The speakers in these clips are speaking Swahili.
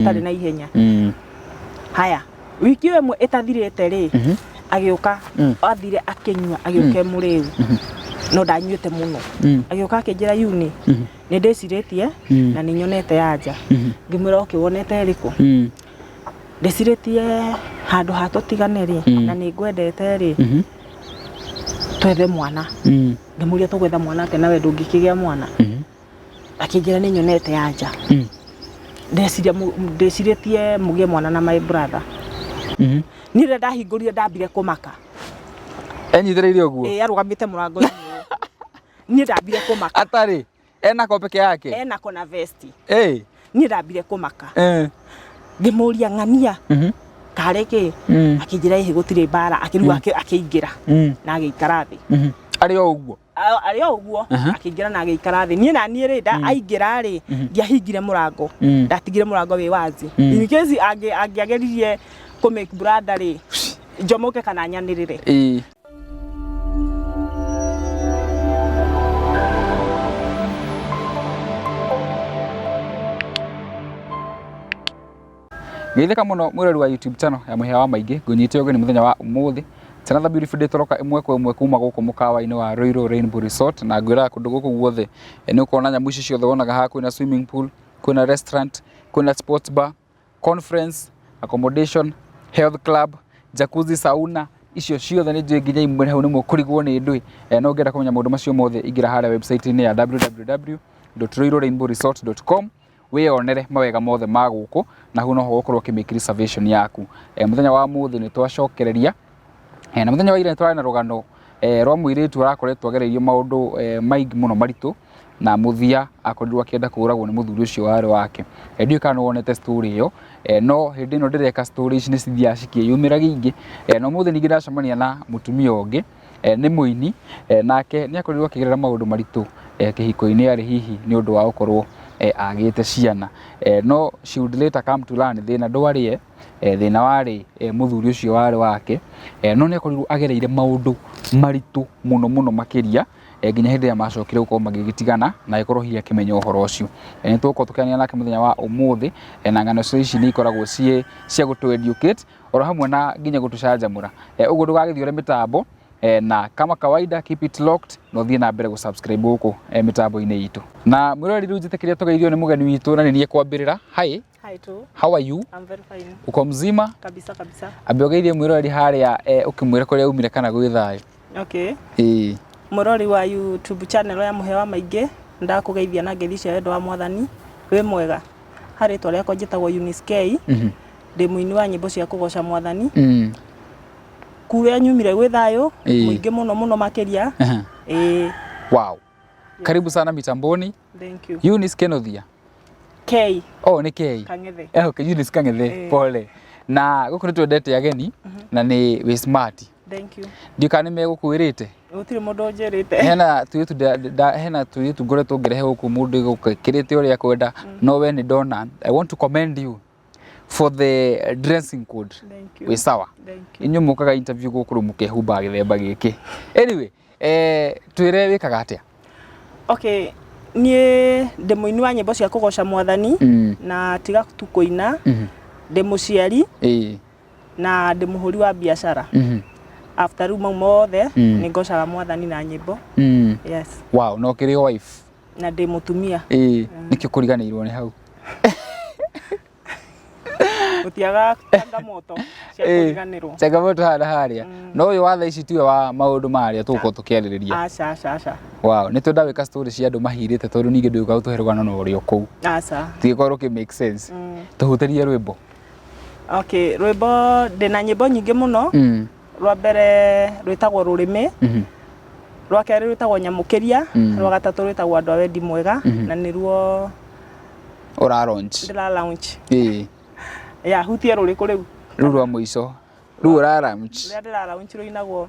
tari na ihenya haya wiki ĩmwe ĩtathirĩte rĩ agĩũka athire akinyua agĩũka mũrĩu no ndanyuĩte mũno agĩũka akĩnjĩra yuni nĩ ndĩcirĩtie na nĩ nyonete anja ngĩmwĩra ũkĩwonete rĩkũ ndĩcirĩtie handũ ha tũtigane rĩ na nĩ ngwendete rĩ twethe mwana ngĩmũria tũgwetha mwana atĩ nawe ndũngĩkĩgĩa mwana akĩnjĩra nĩ nyonete anja ndĩcirĩtie mũgĩe mwana na my brother nire ndahingũrire ndambire kũmaka enyithĩrĩire ũguo arũgamĩte mũrango-inĩ niĩ ndambire kũmaka atarĩ ena ko peke yake ena ko na vesti niĩ ndambire kũmaka ngĩmũria ng'ania karĩ kĩ akĩnjĩra ĩhĩ gũtirĩ mbara akĩrua akĩingĩra na agĩikara thĩ arĩ o ũguo akĩingĩra na agĩikara thĩ niĩ na niĩ rĩ aingĩra rĩ ndiahingire mũrango ndatigire mũrango wĩ wazi in case angĩageririe kũ make brother rĩ njomoke kana nyanĩrĩre Geithĩka mũno mwĩrori wa YouTube channel ya Mũhĩa wa Maingĩ ngũnyite ũgeni mũthenya wa ũmũthĩ it's another beautiful day tũroka ĩmwe kwa ĩmwe kuma gũkũ mũkawa-inĩ wa Royal Rainbow Resort na ngwĩra kũndũ gũkũ guothe nĩ ũkona nyamũ ici ciothe wonaga haha kwĩna swimming pool kwĩna restaurant kwĩna sports bar conference accommodation health club jacuzzi sauna icio ciothe nĩ njũĩ nginya imwe hau nĩ mũkũrigwo nĩ ndũĩ no ngenda kũmenya maũndũ macio mothe ingĩra harĩa website-inĩ ya www.royalrainbowresort.com wĩonere mawega mothe ma gũkũ na hau noho gũkorwo ũkĩmake reservation yaku mũthenya wa mũthĩ nĩ twacokereria na mũthenya wa ira nĩ twarĩ na rũgano rwa mũirĩtu arakoretwo agereirio maũndũ maingĩ mũno maritũ na mũthia akorirwo akĩenda kũragwo nĩ mũthuri ũcio warĩ wake ndiũĩ kana nĩ wonete story ĩyo no hĩndĩ ĩno ndĩreka story ici nĩ cithiaga cikĩyumĩraga ingĩ no mũthĩ ningĩ ndacemania na mũtumia ũngĩ nĩ mũini nake nĩ akorirwo akĩgerera maũndũ maritũ kĩhiko-inĩ arĩ hihi nĩ ũndũ wa gũkorwo agĩte ciana no she would later come to learn thĩna ndwarĩ thĩna warĩ mũthuri ũcio warĩ wake no nĩ akorirwo agereire maũndũ maritũ mũno makĩria nginya hĩndĩ ĩrĩa macokire gũkorwo magĩgĩtigana na ĩkorwo hihi akĩmenya ũhoro ũcio nĩ tũgũkorwo tũkĩaranĩria nake mũthenya wa ũmũthĩ na ng'ano ici nĩ ikoragwo cia gũtũ educate oro hamwe na nginya gũtũcanjamũra ũguo ndũgagĩthiĩ ũrĩa mĩtambo na kama kawaida keep it locked no thiĩ na mbere gũsubscribe gũkũ mĩtambo-inĩ itũ na mwĩrori rĩu njĩtĩkĩria tũgeithio nĩ mũgeni witũ na nĩ niĩ kwambĩrĩra hi too. How are you? I'm very fine. Uko mzima? Kabisa. Ambe ũgeithie mwĩrori harĩa ũkĩmwĩra kũrĩa umire kana gwĩ thayũ. Okay. Mũrori wa YouTube channel ya Mũhĩa wa Maingĩ ndakũgeithia na ngeithi cia wendo wa Mwathani wĩ mwega harĩ twa rĩakwa njĩtagwo Eunice K ndĩ mũini wa nyĩmbo cia kũgoca Mwathani kuya nyumire gwĩ thayũ mũingĩ mũno makĩria wow karibu sana mitamboni. Thank you. Eunice Kenothia K. Oh ni K. Kang'ethe. Okay, Eunice Kang'ethe. Pole. Na gũkũ nĩ twendete ageni na nĩ wĩ smart. Thank you. Ndiũka nĩ megũkwĩrĩte. Gũtirĩ mũndũ njĩrĩte. Hena tũirĩtu ngoretwo ngĩrehe gũkũ mũndũ gũkĩrĩte ũrĩa kwenda no we nĩ ndona. I want to commend you for the dressing code. Thank you. Wĩ sawa. Thank you. Inyuĩ mũkaga interview gũkũ rĩu mũkehumba gĩthemba gĩkĩ. Anyway, twĩre wĩkaga atĩa? Okay, niĩ ndĩ mũini wa nyĩmbo cia kũgoca Mwathani na tiga tu kũina ndĩ mũciari na ndĩ mũhũri wa biacara. After rĩu mau mothe nĩ ngocaga Mwathani na nyĩmbo. Yes. Wow, no kĩrĩ wife na ndĩ mũtumia. Nĩkĩo kũriganĩirwo nĩ hau. Gũtiaga changamoto cia kũriganĩrwo. Changamoto harĩa no ũyũ wa thaa ici tiwe wa maũndũ marĩa tũgũkorwo tũkĩarĩrĩria. Aca. Wow, nĩ twenda gwĩka story cia andũ mahirĩte tondũ ningĩ ndũĩka gũtũhe rũgano na ũrĩa kũu. Aca. Tigĩkorwo kĩ make sense. Tũhutĩrie rwĩmbo. Okay, rwĩmbo ndĩna nyĩmbo nyingĩ mũno. Rwa mbere rwĩtagwo Rũrĩmĩ. Rwa kerĩ rwĩtagwo Nyamũkĩria. Rwa gatatũ rwĩtagwo Andũ a Wendi Mwega na nĩruo ora launch. Ndĩra launch. Ya hutie rũrĩkũ rĩu. Rũu rwa mũico. Rũu ora launch. Ndĩra launch rũinagwo.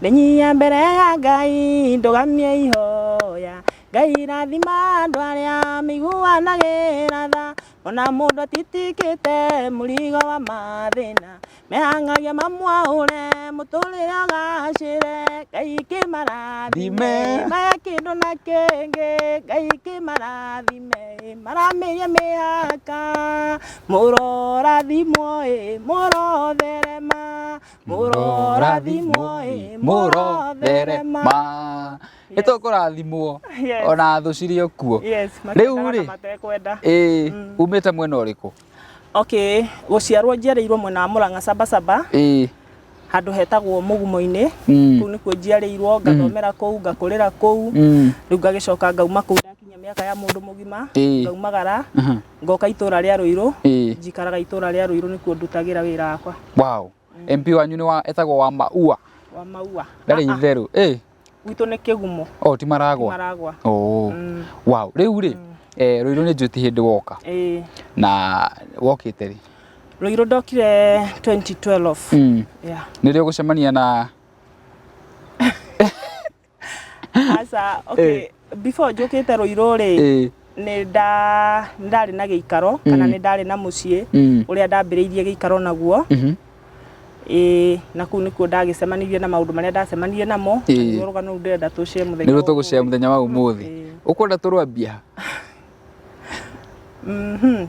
Ndĩnyia mbere ya Ngai ndũgamie ihoya. Ngai rathima andũ arĩa mĩiguanagĩra tha ona mundu atitikite murigo wa mathina mehangagia mamwaure muturire agacire Ngai kimarathime maya kindu na kingi Ngai kimarathime maramiria mihaka murorathimwo murotherema murorathimwo murotherema itokurathimwo ona thu cirio kuo riu ri umite mwena uriku okay guciarwo njiareirwo mwena wa Murang'a Sabasaba handu hetagwo Mugumo-ini kuu nikuo njiareirwo ngathomera kuu ngakurira kuu riu ngagicoka ngauma kuu ndakinya miaka ya mundu mugima ngaumagara ngoka itura ria Ruiru njikaraga itura ria Ruiru nikuo ndutagira wira wakwa wow MP wanyu ni wa etagwo wa Maua ndari itheru witu ni Kigumo ti Maragwa wow riu ri Ruiru ni njuti hindi woka na wokite ri Ruiru ndokire 2012 ni rio gucemania na asa okay before njukite Ruiru ri ni ndari na giikaro kana ni ndari na mucii uria ndambiriirie giikaro naguo na kuu nikuo ndagicemanirie na maundu maria ndacemanirie namo ni rugano ndenda tucie muthenya ni tugucie muthenya wa umuthi ukwenda turwambia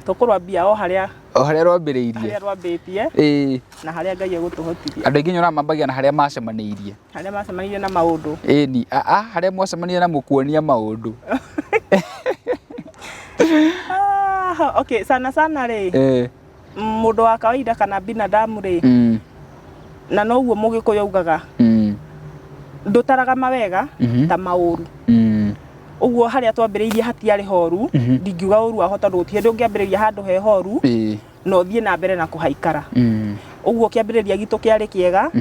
tukurwambia o haria rwambiriirie na haria Ngai egutuhotithia andu aingi nyora mambagia na haria macemaniirie na maundu ni haria mwacemanirie na mukuonia maundu okay sana ri mundu wa kawaida kana binadamu ri na noguo mugikuyu ugaga ndutaraga mawega ta mauru uguo haria twambiriirie hatiari horu ndingiuga uru ahota nduti hindi ungiambiriria handu he horu no thie na mbere na kuhaikara uguo kiambiriria gitu kiari kiega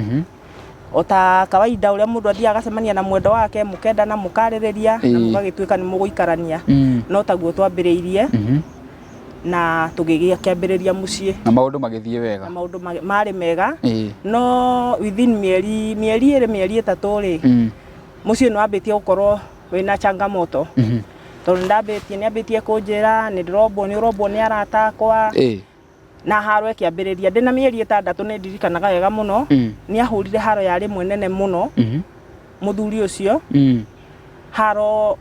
ota kawaida uria mundu athiaga acemania na mwendo wake mukenda na mukaririria na mugagituika ni muguikarania no taguo twambiriirie na tugigia kiambiriria mucii na maundu magithie wega na maundu mari mega no within mieri itatu ri mucii no ambitie gukorwo wina changamoto tondu ndambitie kunjira ni ndirobwo ni arata akwa na haro kiambiriria ndina mieri 6 ni ndirikanaga wega muno ni ahurire haro yari mwenene muno muthuri ucio haro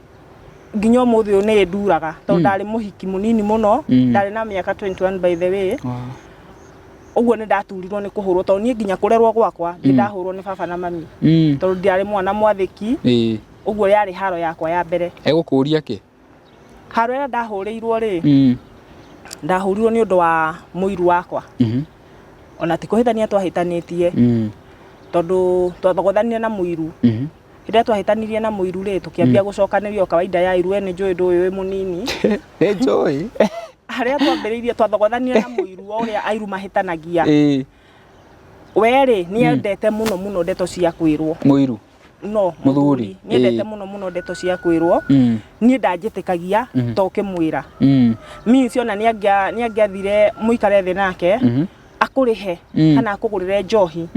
nginya umuthi ni nduraga tondu ndari muhiki munini muno ndari na miaka 21 by the way uguo ni ndaturirwo ni kuhurwo tondu ni nginya kurerwo gwakwa ndahurwo ni baba na mami tondu ndari mwana mwathiki uguo yari haro yakwa ya mbere egukuria ki haro ya ndahuriirwo ri ndahurirwo ni undu wa muiru wakwa ona tikuhitania twahitanitie tondu twathogothania na muiru ira twahitanirie na muiru ri tukiambia gucokanirio kawaida ya iru ni njui ndu uyu munini njui haria twambiriirie twathogothania na muiru uria airu mahitanagia weri ni endete muno ndeto cia kwirwo muiru no muthuri ni endete muno ndeto cia kwirwo ni ndanjitikagia tokimwira mi ciona ni angiathire muikare thi nake akurihe kana akugurire njohi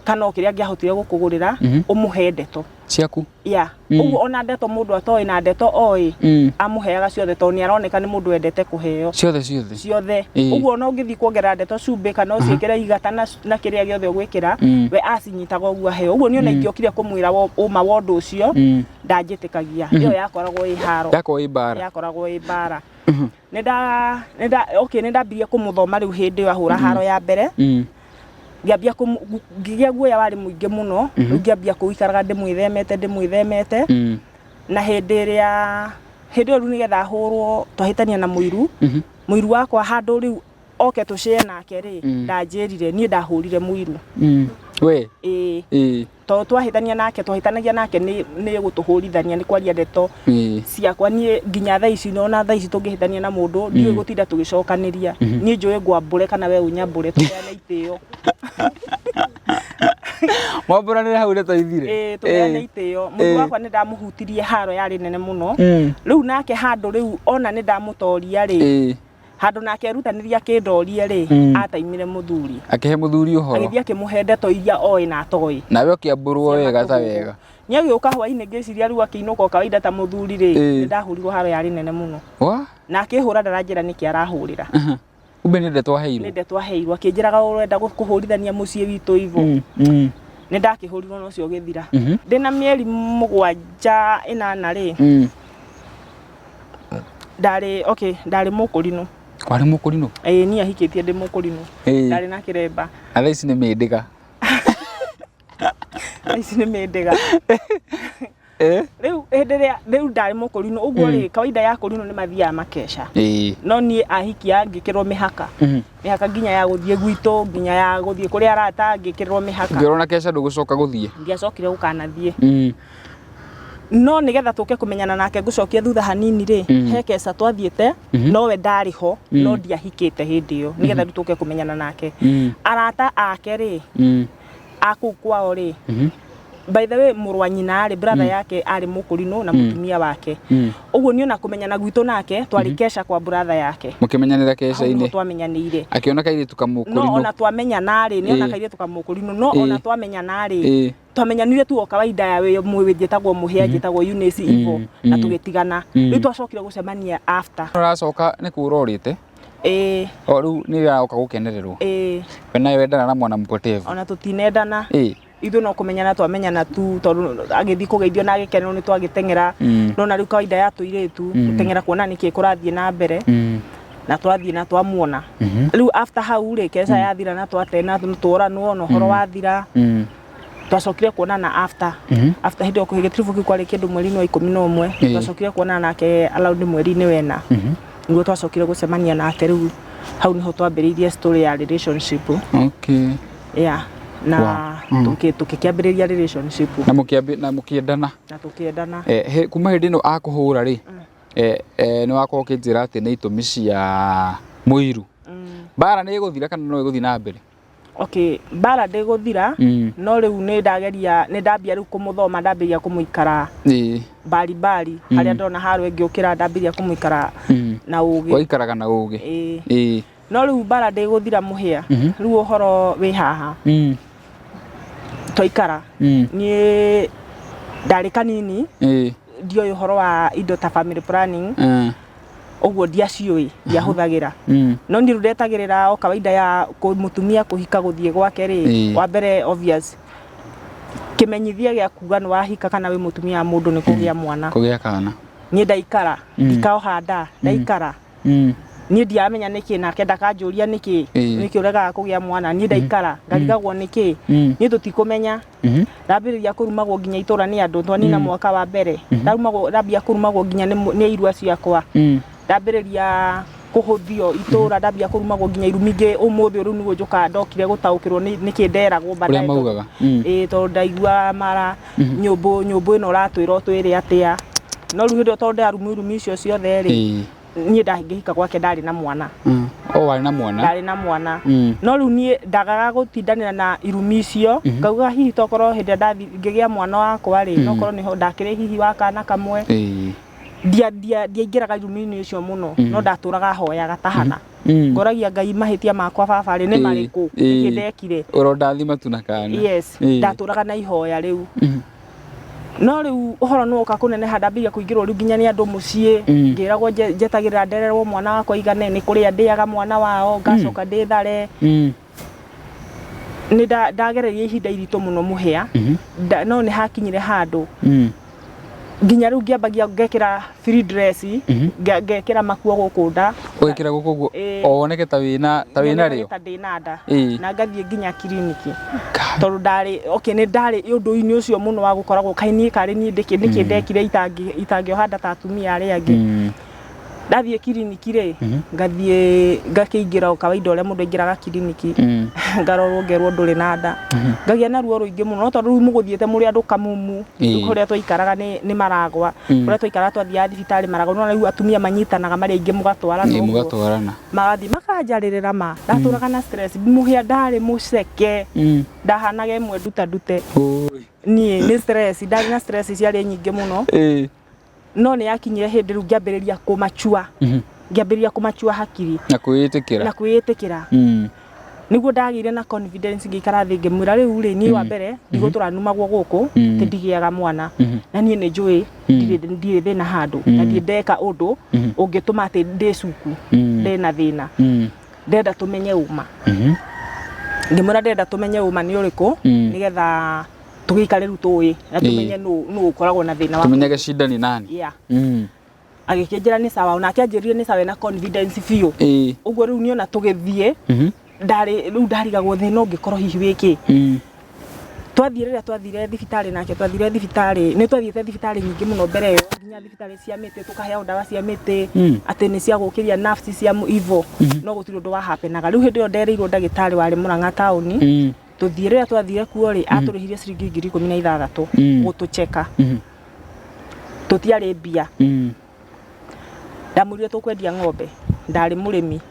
kana okiria angiahotire gukugurira umuhe ndeto ciaku uguo ona ndeto mundu atoi na ndeto oi amuheaga ciothe tondu ni aroneka ni mundu endete kuheo ciothe uguo no ngithi kuongerera ndeto cumbi kana uciikire igata na kiria giothe ugwikira we acinyitaga uguo aheo uguo ni ona ingiokire kumwira uma wa undu ucio ndanjitikagia iyo yakoragwo i haro yakoragwo i bara nenda okay nenda mbia kumuthoma riu hindi yo ahura haro ya mbere ngiambia ngigia guoya wari muingi muno ngiambia kuikaraga ndimwithemete na hindi ru nigetha hurwo twahitania na muiru wakwa handu riu oke tucie nake ri ndanjirire ni ndahurire muiru we to twahitania nake twahitanagia nake ni gutuhurithania ni kwaria ndeto ciakwa ni nginya thaa ici no na thaa ici tungihitania na mundu ndiwe gutinda tugicokaniria ni njui ngwambure kana we unyambure tuheane itio mwamburanire hau ni toithire tuheane itio mundu wakwa ni ndamuhutirie haro yari nene muno riu nake handu riu ona ni ndamutoria ri handu nake erutaniria kindorie ri ataimire muthuri akihe muthuri uhoro agithia akimuhe ndeto iria oi na atoi nawe ukiamburwo wega ta wega nyagiuka hwaini ngiciria riu akiinuka kawaida ta muthuri ri ndahurirwo haro yari nene muno wa na akihura ndaranjira niki arahurira kumbe ni ndeto aheirwo ni ndeto aheirwo akinjiraga urenda kuhurithania mucii witu ivo ni ndakihurirwo no cio githira ndina mieri 7 8 ri ndari mukurino kwari mukurino ni ahikitie ndi mukurino ndari na kiremba atha ici ni mindiga ici ni mindiga riu ndari mukurino uguo ri kawaida ya kurino ni mathia makesha no ni ahikia ngikirwo mihaka mihaka nginya ya guthie gwito nginya ya guthie kuri arata ngikirwo mihaka ngirona kesha ndugucoka guthie ndiacokire gukanathie no nigetha tuke kumenyana nake ngucokia thutha hanini ri he kesa twathiete no we ndari ho no ndiahikite hindi iyo nigetha tuke kumenyana nake arata ake ri aku kwao ri by the way murwa nyina ari brother yake ari mukurino na mutumia wake uguo niona kumenyana gwitu nake twari kesha kwa brother yake mukimenyanira kesha ine twamenyanire akiona kaire tukamukurino no ona twamenyana ari niona kaire tukamukurino no ona twamenyana ari twamenyanire tu o kawaida ya we mwithie tagwo muhia njitagwo Eunice ivo na tugitigana riu twacokire gucemania after uracoka ni kurorite o riu ni yaoka gukenererwo wena wendana na mwana mpotevu ona tutinendana ithu no kumenyana twamenyana tu tondu agithi kugeithio na agikenero ni twagitengera no na riu kawaida ya tuiretu gutengera kuona niki kurathie na mbere na twathie na twamuona riu after hau ri kesa yathira na twatena twaranwo no horo wathira twacokire kuonana after hindi okuhige trifu kwari kindu mweri-ini wa 11 twacokire kuonana nake allowed mweri-ini wena niguo twacokire gucemania nake riu hau niho twambiriirie story ya relationship na tukikiambiriria relationship na mukiendana kuma hindi no akuhura ri ni wakwa ukinjira ati ni itumi cia muiru bara ni iguthira kana no iguthi na mbere bara ndiguthira no riu ni ndambia riu kumuthoma ndambiria kumuikara bari haria ndona haro ngiukira ndambiria kumuikara na ugi waikaraga na ugi no riu bara ndiguthira muhia riu uhoro wi haha toikara ni ndari kanini ndio uhoro wa indo ta family planning uguo ndiaciui ndiahuthagira no ni rudetagirira o kawaida ya mutumia kuhika guthie gwake ri wa mbere obvious kimenyithia gia kuga ni wahika kana we mutumia mundu ni kugia mwana kugia kana ni ndaikara ndikao handa ndaikara ni ndiamenya niki nake ndakanjuria niki urega kugia mwana ni ndaikara ngarigagwo niki ni tutikumenya ndambiriria kurumagwo nginya itura ni andu twanina mwaka wa mbere ndambia kurumagwo nginya ni irua ciakwa ndambiriria kuhuthio itura ndambia kurumagwo nginya iruminge umuthi riu niguo njuka ndokire gutaukirwo niki nderagwo baadaye maugaga tondu ndaigua mara nyumbu ino ratwira twiri atia no riu ndo tondu arumi icio ciothe ri nie ndangihika gwake ndari na mwana wari na mwana ndari na mwana no riu nie ndagaga gutindanira na irumi icio ngauga hihi tokorwo hindi ndathi ngigia mwana wakwa ri no korwo niho ndakire hihi wa kana kamwe ndiaingiraga irumi-ini icio muno no ndaturaga hoyaga tahana ngoragia Ngai mahitia makwa baba ri ni mariku ndekire urondathima tu na kana ndaturaga na ihoya riu no riu uhoro no ka kuneneha ndambia kuingirwo riu nginya ni andu mucii ngiragwo njetagirira ndererwo mwana wakwa igane ni kuria ndiaga mwana wao ngacoka ndithare ni ndagereria ihinda iritu muno muhia no ni hakinyire handu nginya riu ngiambagia ngekira free dress ngekira makuo gukunda gwikira gukuguo woneke ta wina rio ta ndinada na ngathie nginya kiliniki tondu ndari ni ndari undu-ini ucio muno wa gukoragwo kaini kari ni niki ndekire itangiohanda ta atumia aria angi ndathie kiliniki ri ngathie ngakiingira kawaida uria mundu aingiraga kiliniki ngarorwo ngerwo nduri na nda ngagia na ruo ruingi muno tondu riu muguthiete muri andu kamumu kuria twaikaraga ni maragwa kuria twaikaraga twathia thibitari maragwa no riu atumia manyitanaga mari aingi mugatwarana magathi makanjaririra ma ndaturaga na stress muhia ndari muceke ndahanaga imwe ndute ni stress ndari na stress ciari nyingi muno no ni yakinyire hindi riu ngiambiriria kumachua ngiambiria kumachua hakiri na kwĩĩtĩkĩra niguo ndagire na confidence ngikara thi ngimwira riu ri ni wa mbere ndigo turanumagwo guku tindigiaga mwana na nie ni njui ndire thina handu na ndeka undu ungituma ati ndicuku ndina thina ndenda tumenye uma ngimwira ndenda tumenye uma ni uriku nigetha tugikare ru tuwi na tumenye nu ukoragwo na thina wa tumenyage shida ni nani agikinjira ni sawa na akianjirire ni sawa na confidence fiu uguo riu niona tugithie ndarigagwo thina ungikorwo hihi wiki twathire thibitari nake twathire thibitari ni twathiete thibitari nyingi muno mbere yo nginya thibitari cia miti tukaheo ndawa cia miti ati ni cia gukiria nafsi cia ivo no gutiri undu wa hapenaga riu hindi yo ndereirwo ndagitari wari Murang'a tauni tuthire twathire kuo ri aturihirie ciringi 16,000 gutucheka tutiari mbia ndamurire tukwendia ng'ombe ndari murimi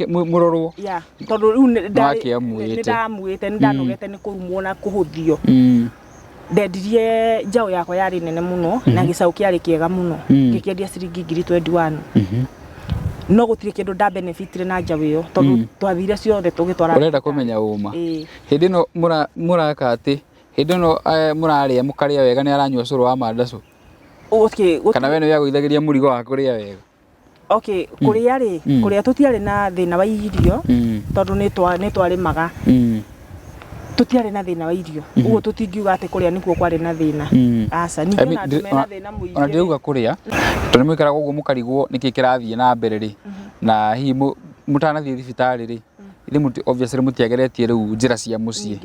murorwo ya tondu riu ndamuite ndanogete ni kurumwo na kuhuthio ndendirie njao yakwa yari nene muno na gicau kiari kiega muno ngikendia ciringi 21 no gutire kindu nda benefitire na njao iyo tondu twathire ciothe tugitwara urenda kumenya uma hindi no muraka ati hindi no muraria mukaria wega ni aranyua curu wa mandacu kana we ni yaguithagiria murigo wa kuria wega kuria ri kuria tutiari na thina wa irio tondu ni twarimaga tutiari na thina wa irio uguo tutingiuga ati kuria nikuo kwari na thina aca ningi na tumena thina muingi ona ndiuga kuria tondu mwikaraga uguo mukarigwo niki kirathie na mbere ri na hi mutanathie thibitari ri ithe obviously mutiageretie riu njira cia mucii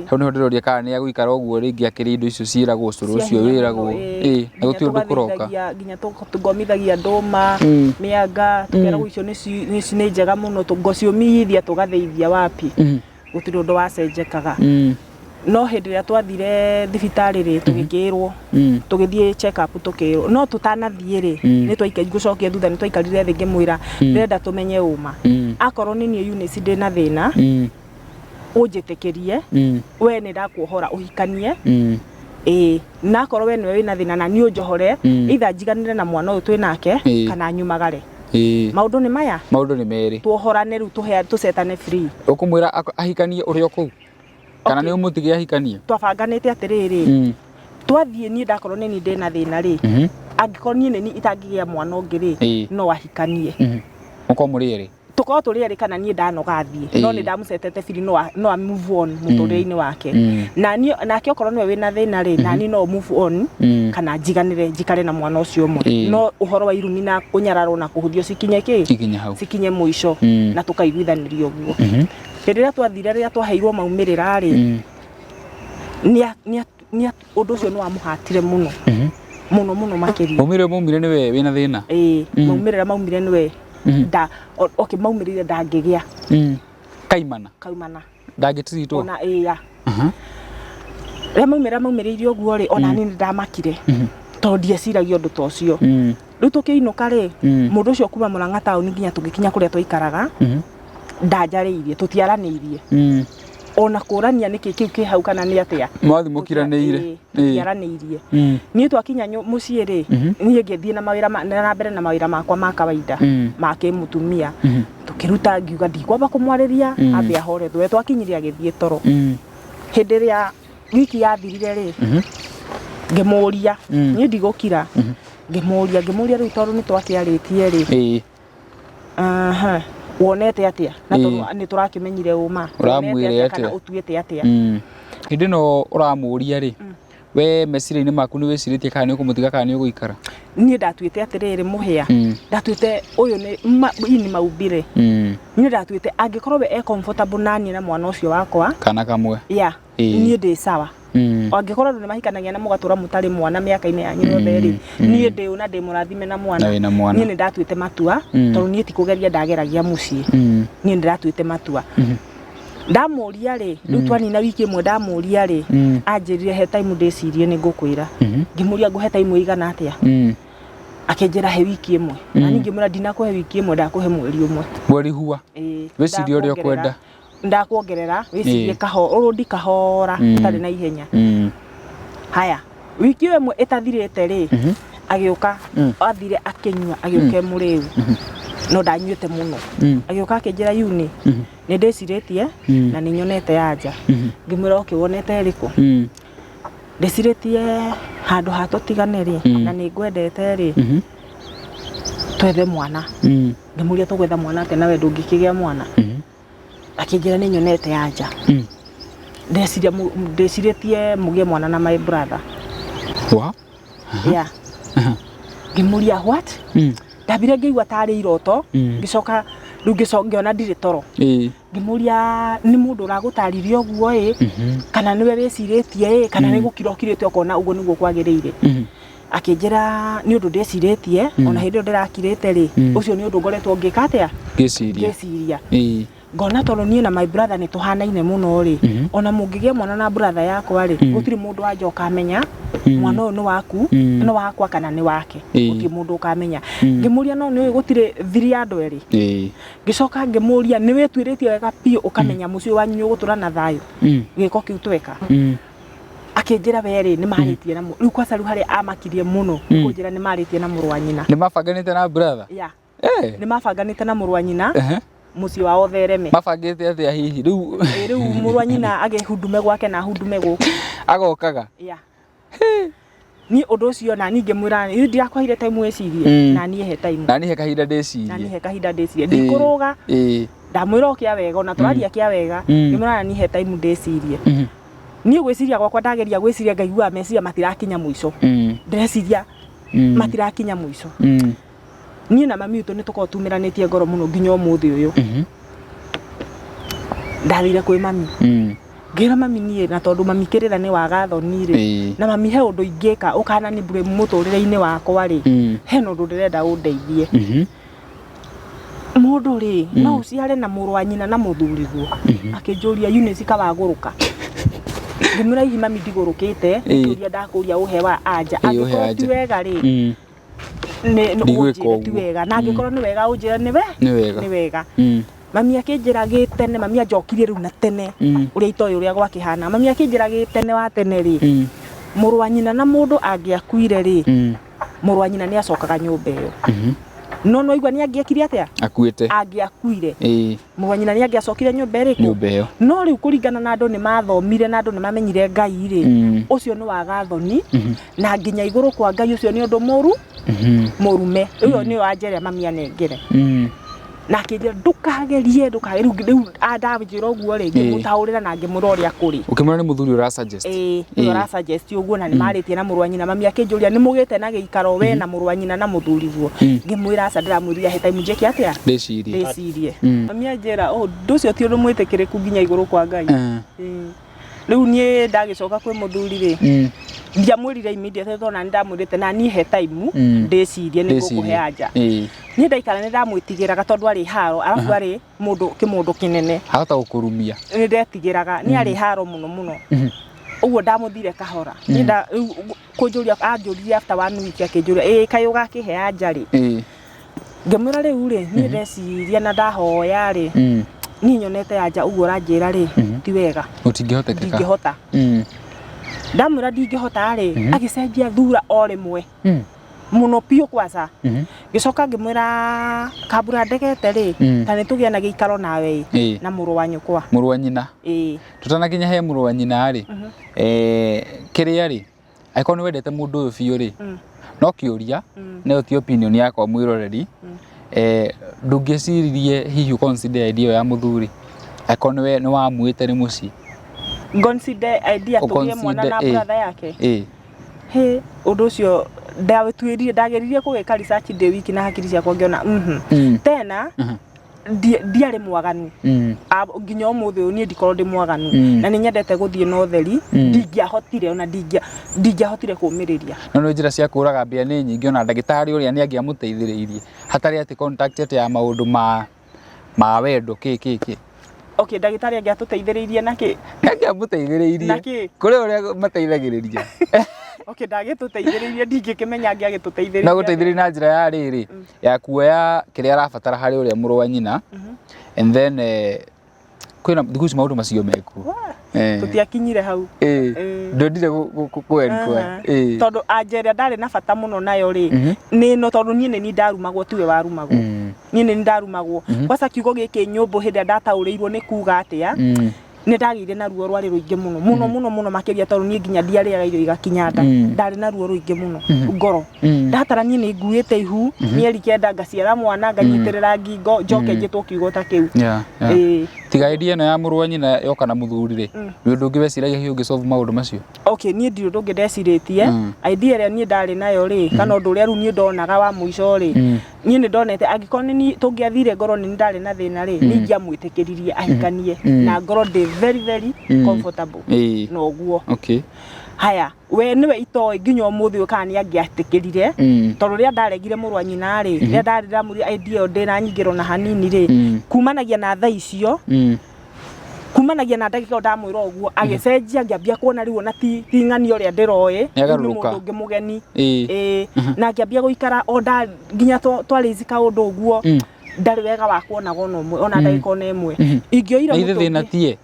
hau niho ndiroria kana ni aguikara uguo ringi akiri indo icio ciiragwo ucuru ucio wiragwo na guti undu kuroka nginya tugomithagia nduma mianga tukeragwo icio ni njega muno tugociumithia tugatheithia wapi gutiri undu wacenjekaga no hindi ria twathire thibitari ri tugikirwo tugithie check up tukirwo no tutanathie ri ni twaika gucokia thutha ni twaikarire thi ngimwira ndenda tumenye uma akorwo ni nie Eunice ndina thina unjitikirie we ni ndakuhora uhikanie na akorwo we niwe wina thina na ni unjohore either njiganire na mwana uyu twinake kana nyumagare maundu ni maya maundu ni meri tuohorane ru tucetane free ukumwira ahikanie uri oku kana ni umutigia ahikanie twabanganite atiriri twathie ni ndakorwo ni ndina thina ri angikorwo ni ni itangigia mwana ungiri no ahikanie uko muriri tuko turieri kana ni ndanogathie no ni ndamucetete free no move on muturire-ini wake na ni nake okorwo niwe wina thina ri na ni no move on kana njiganire njikare na mwana ucio umwe no uhoro wa irumi na kunyararwo na kuhuthio sikinye muico na tukaiguithanirio guo rĩrĩa twathire rĩrĩa twaheirwo maumirĩra rĩ ni undu ucio ni wamuhatire muno muno makiria maumire ni we wina thina maumire ni we maumirire ndangigia kaimana ndangitiritwo ona ya maumiriire uguo ri ona ni ndamakire tondu ndieciragia undu ta ucio riu tukiinuka ri mundu ucio kuma Murang'a tauni nginya tugikinya kuria twaikaraga ndanjariirie tutiaraniirie ona kurania niki kiu ki hau kana ni atia mwathi mukiraniire tutiaraniirie ni twakinya mucii ri ni ngithie na mawira na mbere na mawira makwa ma kawaida make mutumia tukiruta ngiuga ndikwamba kumwariria ambe ahore thwe twakinyiria githie toro hindi ria wiki yathirire ri ngimuria ni ndigukira ngimuria riu tondu ni twakiaritie ri wonete atia na tondu ni turakimenyire uma uramwire atia kana utuite atia hindi no uramuria ri we meciri-ini maku ni wiciritie kana ni ukumutiga kana ni uguikara ni ndatuite atiriri muhia ndatuite uyu ni maumbire ni ndatuite angikorwo we comfortable nani na mwana ucio wakwa kana kamwe ni ndi sawa angikorwo ni mahikanagia na mugatura mutari mwana miaka-ini yanyu yothe ri ni ndi una ndi murathime na mwana ni ndatuite matua tondu ni tikugeria ndageragia mucii ni ndatuite matua ndamuria ri riu twanina wiki imwe ndamuria ri anjirire he time ndicirie ni ngukwira ngimuria nguhe time igana atia akenjera he wiki imwe na ningi mura ndinakuhe wiki imwe ndakuhe mweri umwe mweri huwa wicirie uria kwenda ndakuongerera wicirie urundi kahora utari na ihenya haya wiki imwe itathirite ri agioka athire akinyua agioke muriu no ndanyuite muno agioka akinjira uni ni ndiciritie na ni nyonete anja ngimwira ukiwonete riku ndiciritie handu hatutiganire na ni ngwendete ri twethe mwana ngimuria tugwetha mwana ate nawe ndungikigia mwana akinjira ni nyonete anja ndeciritie mugie mwana na my brother yeah ngimuria what ndabire ngiigua tari iroto ngicoka riu ngiona ndire toro ngimuria ni mundu uragutariria uguo kana niwe wiciritie kana ni gukirokirite ukona uguo niguo kwagiriire akinjira ni undu ndeciritie ona hindi ndirakirite ri ucio ni undu ngoretwo ngika atia ngiciria ngona toro nie na my brother ni tuhanaine muno ri ona mungigia mwana na brother yakwa ri gutiri mundu anja ukamenya mwana uyu ni waku ni wakwa kana ni wake gutiri mundu ukamenya ngimuria no ni gutiri thiri ya andu eri ngicoka ngimuria ni wetwiritie wega pio ukamenya mucio wanyu ni ugutura na thayo giko kiu tweka akinjira weri ni maritie na riu kwa saru hari amakirie muno kunjira ni maritie na muru wa nyina ni mabanganite na brother ni mabanganite na muru wa nyina mucio wao thereme mabangite atia hihi riu muru wa nyina agehundume gwake na hundume guku agokaga ni undu ucio na ninge mwira ni ndiakwahire time wecirie na ni he time na ni he kahinda ndecirie ndikuruga ndamwira okia wega ona turaria kia wega ngimwira ni he time ndecirie ni gwiciria gwakwa ndageria gwiciria ngaigua meciria matirakinya mwico ndeciria matirakinya mwico ni na mami uto ni tukotumiranitie ngoro muno nginya umuthi uyu ndathire kwi mami ngira mami nie na tondu mami kirira ni wagatho ni ri na mami he undu ingika ukana ni bure muturire-ini wakwa ri he no undu ndirenda undeithie mundu ri no uciare na muru wa nyina na muthuriguo akinjuria Eunice kawaguruka ngimura hihi mami ndigurukite nduria ndakuria uhewa anja angikorwo ti wega ri ni wega na angikorwo ni wega unjira ni wega mami akinjira gitene mami anjokirie riu na tene uria itoyo uria gwakihana mami akinjira gitene wa tene ri muru wa nyina na mundu angiakuire ri muru wa nyina ni acokaga nyumba iyo no igwa ni angiakire atia akuite angiakuire muru wa nyina ni angiacokire nyumba iyo no riu kuringana na andu ni mathomire na andu ni mamenyire Ngai ri ucio ni wagathoni na nginya iguru kwa Ngai ucio ni undu murume uyo ni wanjere mami anengere na kinjira ndukagerie riu andavijira uguo ri ngimutaurira na ngimuroria kuri ukimura ni muthuri ura suggest ura suggest uguo na ni maritie na muru wa nyina mami akinjuria ni mugite na giikaro we na muru wa nyina na muthuriguo ngimwira aca ndiramwiria he time njeki atia ndecirie mami anjira nducio ti undu mwitikiriku nginya iguru kwa Ngai riu nie ndagicoka kwi muthuri ri ndiamwirire immediate thona ndamwirite na ni he time ndecirie ni gukuhe anja ni ndaikara ni ndamwitigiraga tondu ari haro arafu ari kimundu kinene hata ukurumia ni ndetigiraga ni ari haro muno uguo ndamuthire kahora ni nda kunjuria anjuririe after 1 week akinjuria kayo gakihe anja ri ngimwira riu ri ni ndeciria na ndahoya ri ni nyonete anja uguo ranjira ri ti wega ndingihota ndamwira ndingihota ri agicenjia thura o rimwe muno pio kwaca gicoka ngimwira kabura ndegete ri tani tugia na giikaro nawe na muru wa nyukwa muru wa nyina tutanakinya he muru wa nyina ri kiria ri aiko ni wendete mundu uyu biu ri no kiuria ne ti opinion yakwa mwiroreri ndungiciririe hihi consider idea ya muthuri aiko ni wamwite ni muci consider idea tugie mwana na brother yake he undu ucio ndageririe kugika research ndi wiki na hakiri ciakwa ngiona tena ndiari mwaganu nginya umuthi uyu ni ndikorwo ndi mwaganu na ni nyendete guthie na utheri ndingiahotire ona ndingiahotire kumiriria no njira cia kuraga mbia ni nyingi ona ndagitari uria ni angiamuteithiririe hatari ati contact ya maundu ma wendo ki okay ndagitari angiatuteithiririe naki angiamuteithiririe kuri uria mateithagiriria okay ndagituteithiririe ndingikimenya angiagituteithiririe na guteithiriria na njira ya riri ya kuoya kiria arabatara hari uria muru wa nyina and then kwina thiku ici maundu macio meku tutiakinyire hau ndondire kwerikwa tondu anjeria ndari na bata muno nayo ri ni no tondu nie ni ndarumagwo tiwe warumagwo nie ni ndarumagwo kwasa kiugo giki nyumbu hindi ndatauriirwo ni kuga atia ni ndagire na ruo rwari ruingi muno makiria tondu nie nginya ndiarĩaga irio igakinya nda ndari na ruo ruingi muno ngoro ndatara nie ni nguite ihu mieri 9 ngaciara mwana nganyitirira ngingo njoke njitwo kiugo ta kiu tiga idea no ya mũrũ nyina yoka na mũthuri ri ni undu ungi weciragia hiyo ungisolve maundu macio okay nie ndio undu ungi ndeciritie idea ria nie ndari nayo ri kana undu uria ru nie ndonaga wa muico ri nie ni ndonete angikoni ni tungiathire ngoro ni ndari na thina ri ni ngiamwitikiririe ahikanie na ngoro ndi very comfortable no guo okay haya we niwe itoi nginya umuthi ukani angiatikirire tondu ria ndaregire mũrũ nyina ri ria ndarira muri idea ndina nyingiro na hanini ri kumanagia na thaa icio kumanagia na ndagika ndamwira uguo agicenjia ngiambia kuona riu na ti ng'ani uria ndiroe ni mundu ungi mugeni na ngiambia guikara onda nginya twarizi kaundu uguo ndari wega wa kuona gono umwe ona ndagika ona imwe ingioira mutu thina tie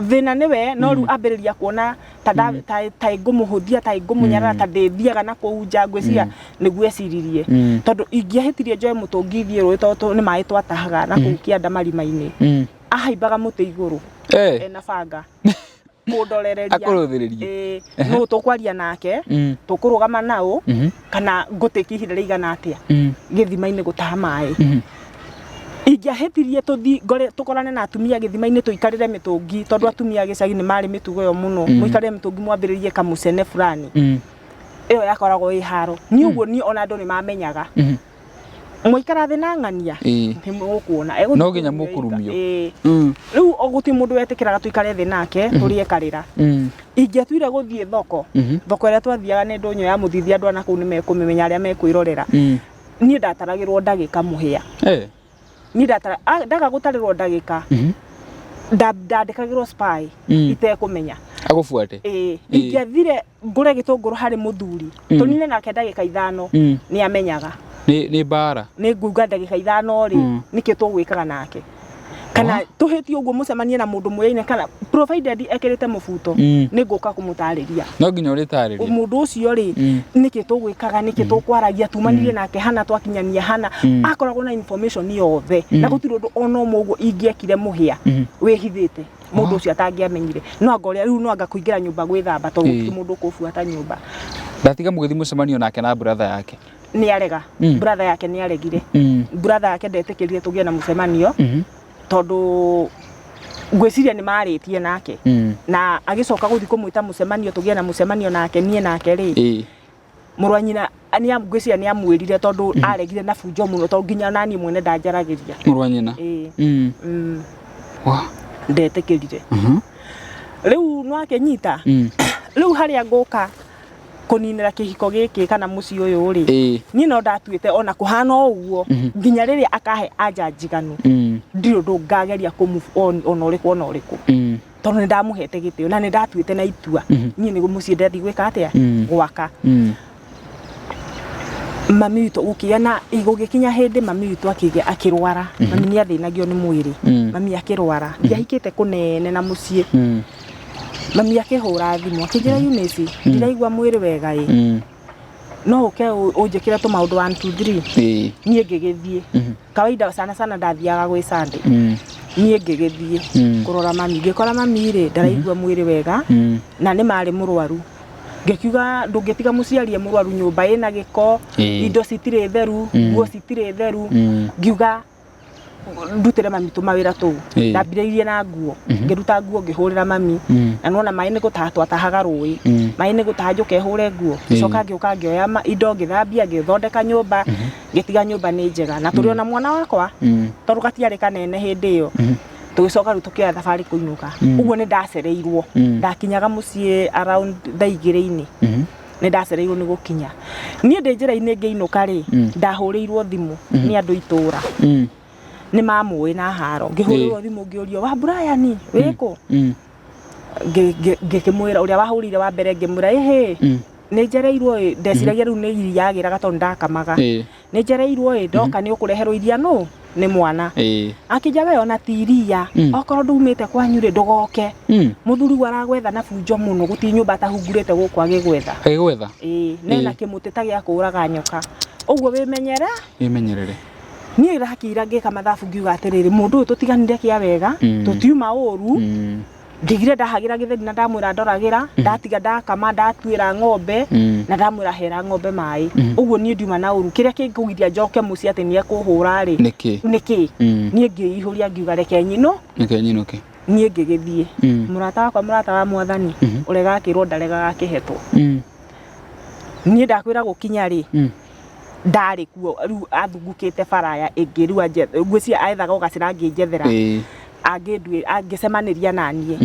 thina niwe no ru ambiriria kuona ta ngumuhuthia ta ngumunyarara ta ndithiaga na kuunja ngwiciria niguo eciririe tondu ingiahitirie njoe mutungi thie rui tondu ni mai twatahaga na kuukia nda marima-ini ahaimbaga muti iguru ena banga kundorereria akuruthiririe no tukwaria nake tukurugama nao kana ngutiki ihinda rigana atia githima-ini gutaha mai ingiahitirie tuthi ngore tukorane na atumia githima-ini tuikarire mitungi tondu atumia gicagi ni mari mitugo yo muno muikarire mitungi mwambiririe kamucene fulani iyo yakoragwo i haro ni uguo ni ona andu ni mamenyaga muikara thi na ng'ania ni mukuona no nginya mukurumio riu oguti mundu wetikiraga tuikare thi nake turie karira ingiatuire guthie thoko ria twathiaga ni ndonyo ya muthithia andu ana kuu ni mekumenya aria mekwirorera ni ndataragirwo ndagika muhia ni ndatara ndaga gutarirwo ndagika ndandikagirwo spy itekumenya agufuate ingiathire ngure gitunguru hari muthuri tunine nake ndagika 5 ni amenyaga ni bara ni nguga ndagika 5 ri niki tugwikaga nake kana tuhitio uguo mucemanie na mundu mweine kana provided ekirite mubuto ni nguka kumutariria no nginya uritariria mundu ucio ri niki tugwikaga niki tukwaragia tumanirie nake hana twakinyania hana akoragwo na information yothe na gutiri undu ona umwe uguo ingiekire muhia wihithite mundu ucio atangiamenyire no angoria riu no anga kuingira nyumba gwithamba tondu mundu kufuata nyumba ndatiga mugithi mucemanio nake na brother yake ni arega brother yake ni aregire brother yake ndetikirire tugie na mucemanio tondu ngwiciria ni maritie nake na agicoka guthi kumwita mucemanio tugie na mucemanio nake nie nake ri mũrũ nyina ani ngwiciria ni amwirire tondu aregire na bunjo muno tondu nginya nani mwene ndanjaragiria mũrũ nyina wa ndetikirire riu no akenyita riu haria nguka kuninira kihiko giki kana muci uyu ri ni no ndatuite ona kuhana uguo nginya riria akahe anja njiganu ndio ndo ngageria ku ona uriku tondu ni ndamuhete gitio na ni ndatuite na itua ni ni muci ndethi gwika atia gwaka mami witu ukia na igugikinya hindi mami witu akirwara mami ni athinagio ni mwiri mami akirwara ndiahikite kunene na muci mami akihura thimu akijira Eunice ndiraigwa mwiri wega no uke unjikira tu maundu 1 2 3 nie ngigithie kawaida sana ndathiaga gwi Sunday nie ngigithie kurora mami ngikora mami ri ndaraigwa mwiri wega na ni mari murwaru ngikiuga ndungitiga muciarie murwaru nyumba ina giko indo citire theru nguo citire theru ngiuga ndutire mami tumawira tu ndambiriirie na nguo ngiruta nguo ngihurira mami na nona mai ni gutahatwa tahaga rui mai ni gutahajuke hure nguo gicoka ngiuka ngioya indo ngithambia ngithondeka nyumba ngitiga nyumba ni njega na turiona mwana wakwa tondu gatiari kanene hindi iyo tugicoka ru tukioya thabari kuinuka uguo ni ndacereirwo ndakinyaga mucie around 2:00 ni ndacereirwo ni gukinya nie ndi njira-ini ngiinuka ri ndahuriirwo thimu ni andu itura ni mamuwe na haro ngihurirwo thimu ngiorio wa Brian wiko ngikimwira uria wahurire wa mbere ngimwira ni njereirwo ndeciragia riu ni iri yagiraga tondu ndakamaga nĩ njereirwo ndoka nĩ ũkũreherwo iria no nĩ mwana akija we ona tiria okorwo ndumĩte kwanyu rĩ ndogoke mũthuri aragwetha na bunjo mũno gũti nyũmba tahungurĩte gũkũ agĩgwetha nena kĩmũtĩ ta gĩa kũraga nyoka ũguo wĩmenyerere niĩ ndakira ngĩka mathabu ngiuga atĩrĩrĩ mũndũ ũyũ tũtiganire kĩa wega tũtiuma ũru ndigire ndahagira gĩtheri na ndamwĩra ndoragĩra ndatiga ndakama ndatuĩra ng'ombe na ndamwĩra hera ng'ombe maĩ ũguo niĩ ndiuma na ũru kĩrĩa kĩngũgiria njoke mũciĩ atĩ nĩ ekũhũra rĩ nĩkĩ niĩ ngĩihũria ngiuga reke nyinũke niĩ ngĩgĩthiĩ mũrata wa mwathani ũrega akĩrwo ndarega gakĩhetwo niĩ ndakwĩra gũkinya rĩ ndarĩ kuo rĩu athungukĩte baraya ĩngĩ rĩu ngwĩcia aethaga ũgacĩra angĩnjethera angĩcemanĩria na niĩ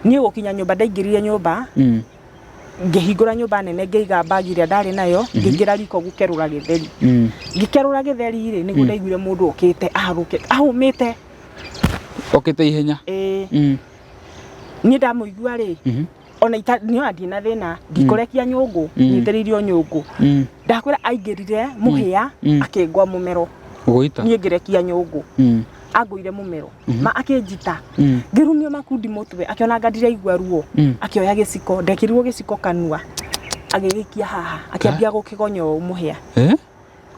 niĩ gũkinya nyũmba ndaingĩrire nyũmba ngĩhingũra nyũmba nene ngĩiga bagi ĩrĩa ndarĩ nayo ngĩingĩra riko gũkerũra gĩtheri ngĩkerũra gĩtheri rĩ nĩguo ndaiguire mũndũ ũkĩte ahũmĩte ihenya niĩ ndamũigua rĩ ona nĩona ndina thĩna ndikũrekia nyũngũ nyitĩrĩirio nyũngũ ndakwĩra aingĩrire mũhĩa akĩngwa mũmero niĩ ngĩrekia nyũngũ agũire mũmero akĩnjita ngĩrumio makundi mũtwe akĩona ngandire igua ruo akĩoya gĩciko ndekĩrirwo gĩciko kanua agĩgĩkia haha akĩambia gũkĩgonya mũhĩa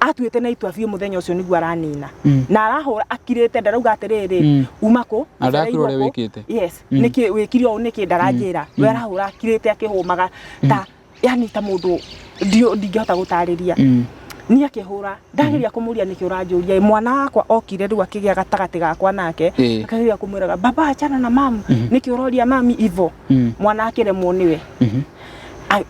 atuĩte na itua biũ mũthenya ũcio nĩguo aranina na arahũra akirĩte ndarauga atĩrĩrĩ uma kũ yes nĩkĩ wĩkire ũũ nĩkĩ ndaranjĩra we arahũra akirĩte akĩhũmaga ta yani ta mũndũ ndingĩhota gũtarĩria niĩ akĩhũra ndageria kũmũria nĩkĩ ũranjũria mwana wakwa okire rĩu akĩgĩa gatagatĩ gakwa nake akageria kũmwĩraga baba achana na mamu nĩkĩ ũroria mami ivo mwana akĩremwo nĩwe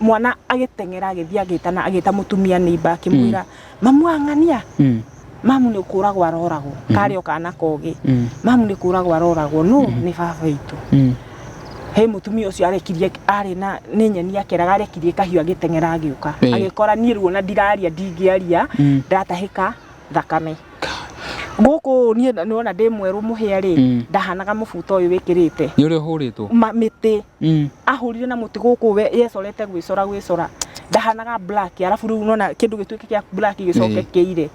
mwana agĩteng'era agĩthiĩ agĩtana agĩta mũtumia nĩimba akĩmwĩra mamu ang'ania mamu nĩ kũragwo aroragwo karĩo kana kogĩ mamu nĩ kũragwo aroragwo no nĩ baba itũ he mũtumia ũcio arekirie arĩ na nĩ nyeni akeraga arekirie kahiũ agĩteng'era agĩũka agĩkora niĩ rĩu ona ndiraria ndingĩaria ndatahĩka thakame gũkũ niĩ nĩona ndĩ mwerũ mũhĩa rĩ ndahanaga mũbuto ũyũ wĩkĩrĩte nĩ ũrĩa ũhũrĩtwo mĩtĩ ahũrire na mũtĩ gũkũ we yecorete gwĩcora ndahanaga black arabu rĩu nona kĩndũ gĩtuĩke kĩa black gĩcoke kĩire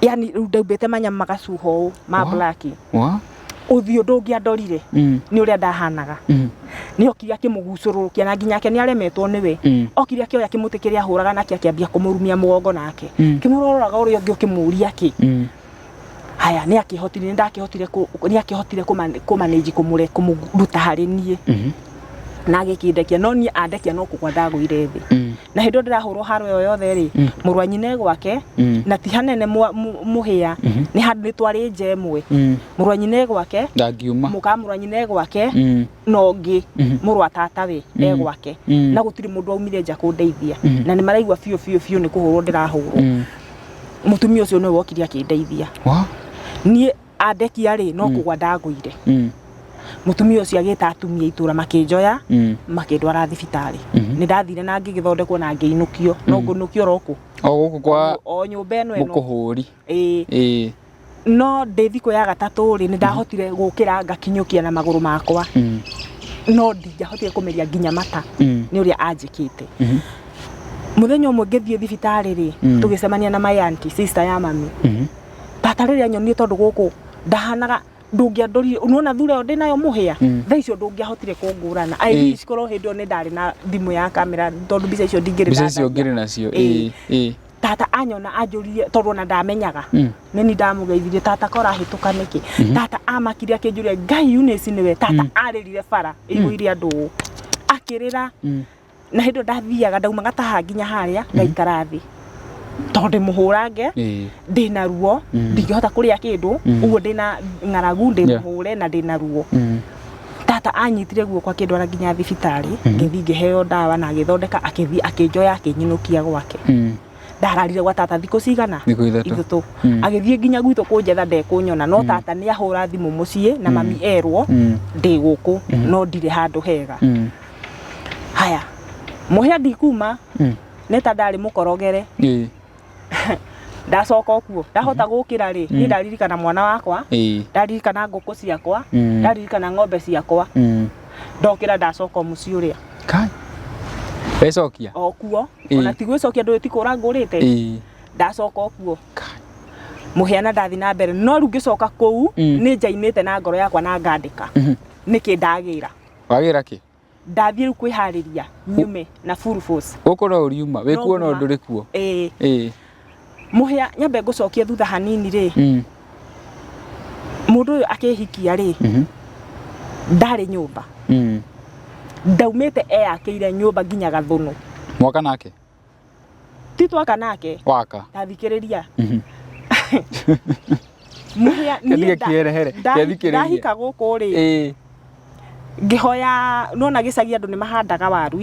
yani rĩu ndaumbĩte manyama magacuha ũũ ma black ũthiũ ndũngĩandorire nĩ ũrĩa ndahanaga nĩ okire akĩmũgucũrũrũkia na nginya ake nĩ aremetwo nĩwe okire akĩoya kĩmũtĩ kĩrĩa ahũraga nake akĩambia kũmũrumia mũgongo nake kĩmũroraga ũrĩa ũngĩ ũkĩmũria kĩ haya nĩ akĩhotire kũmanage kũmũruta harĩ niĩ na agĩkĩndekia no niĩ andekia no kũgwa ndagũire thĩ na hĩndĩ ndĩrahũrwo haro ĩyo yothe rĩ mũrũ wa nyina gwake na ti hanene mũhĩa nĩ handũ twarĩ nja ĩmwe mũrũ wa nyina gwake ndangiuma mũrũ wa nyina gwake no ngĩ mũrũ wa tatawe gwake na gũtirĩ mũndũ aumire nja kũndeithia na nĩ maraigua biũ nĩ kũhũrwo ndĩrahũrwo mũtumia ũcio nĩwe wokire akĩndeithia niĩ andekia rĩ no kũgwa ndagũire mũtumia ũcio agĩta atumia itũra makĩnjoya makĩndwara thibitarĩ nĩ ndathire na ngĩgĩthondekwo na ngĩinũkio no ngũnũkio roko gũkũ kwa nyũmba ĩno mũkũhũri no ndĩ thikũ ya gatatũ rĩ nĩ ndahotire gũkĩra ngakinyũkia na magũrũ makwa no ndingĩahotire kũmeria nginya mata nĩ ũrĩa anjĩkĩte mũthenya ũmwe ngĩthiĩ thibitarĩ rĩ tũgĩcemania na my auntie sister ya mami tata rĩrĩa nyonire tondũ gũkũ ndahanaga ndũngĩandorire unaona thura ĩyo ndĩnayo mũhĩa thaa icio ndũngĩahotire kũngũrana ai cikorwo hĩndĩ ĩyo nĩ ndarĩ na thimũ ya kamera tondũ mbica icio ndingĩrĩ nacio tata anyona anjũririe tondũ ona ndamenyaga nĩ ndamũgeithirie tata kora hĩtũka nĩkĩ tata amakire akĩnjũria Ngai Eunice nĩwe tata arĩrire bara ĩgũire andũ akĩrĩra na hĩndĩ ndathiaga ndauma gataha nginya harĩa ngaikara thĩ tondũ mũhũrange ndĩna ruo ndingĩhota kũrĩa kĩndũ ũguo ndĩna ng'aragu ndĩmũhũre na ndĩna ruo tata anyitire guoko akĩndwara nginya thibitarĩ ngĩthiĩ ngĩheo ndawa na agĩthondeka akĩthiĩ akĩnjoya akĩnyinũkia gwake ndararire gwa tata thikũ cigana ithatũ agĩthiĩ nginya gwitũ kũnjetha ndekũnyona no tata nĩ ahũra thimũ mũciĩ na mami erwo ndĩ gũkũ no ndirĩ handũ hega haya mũhĩa ndikuma nĩ ta ndarĩ mũkorogere ndacoka okuo ndahota gũkĩra rĩ nĩ ndaririkana mwana wakwa ndaririkana ngũkũ ciakwa ndaririkana ng'ombe ciakwa ndokĩra ndacoka mũciĩ ũrĩa kai wecokia okuo ona ti gwĩcokia ndũĩ ti kũra ngũrĩte ndacoka okuo muhiana ndathi na mbere no ru ngicoka kou ni njainite na ngoro yakwa na ngandika niki ndagira wagira ki ndathie ru kwihariria nyume na full force ukora uriuma wikuona undu rikuo muhia nyambe ngucokia thutha hanini ri mundu uyu akihikia ri ndari nyumba ndaumite akire nyumba nginya Gathunu mwaka nake ti twaka nake waka tathikiriria muhia ni ndahika guku ri ngihoya nona gicagi andu ni mahandaga waru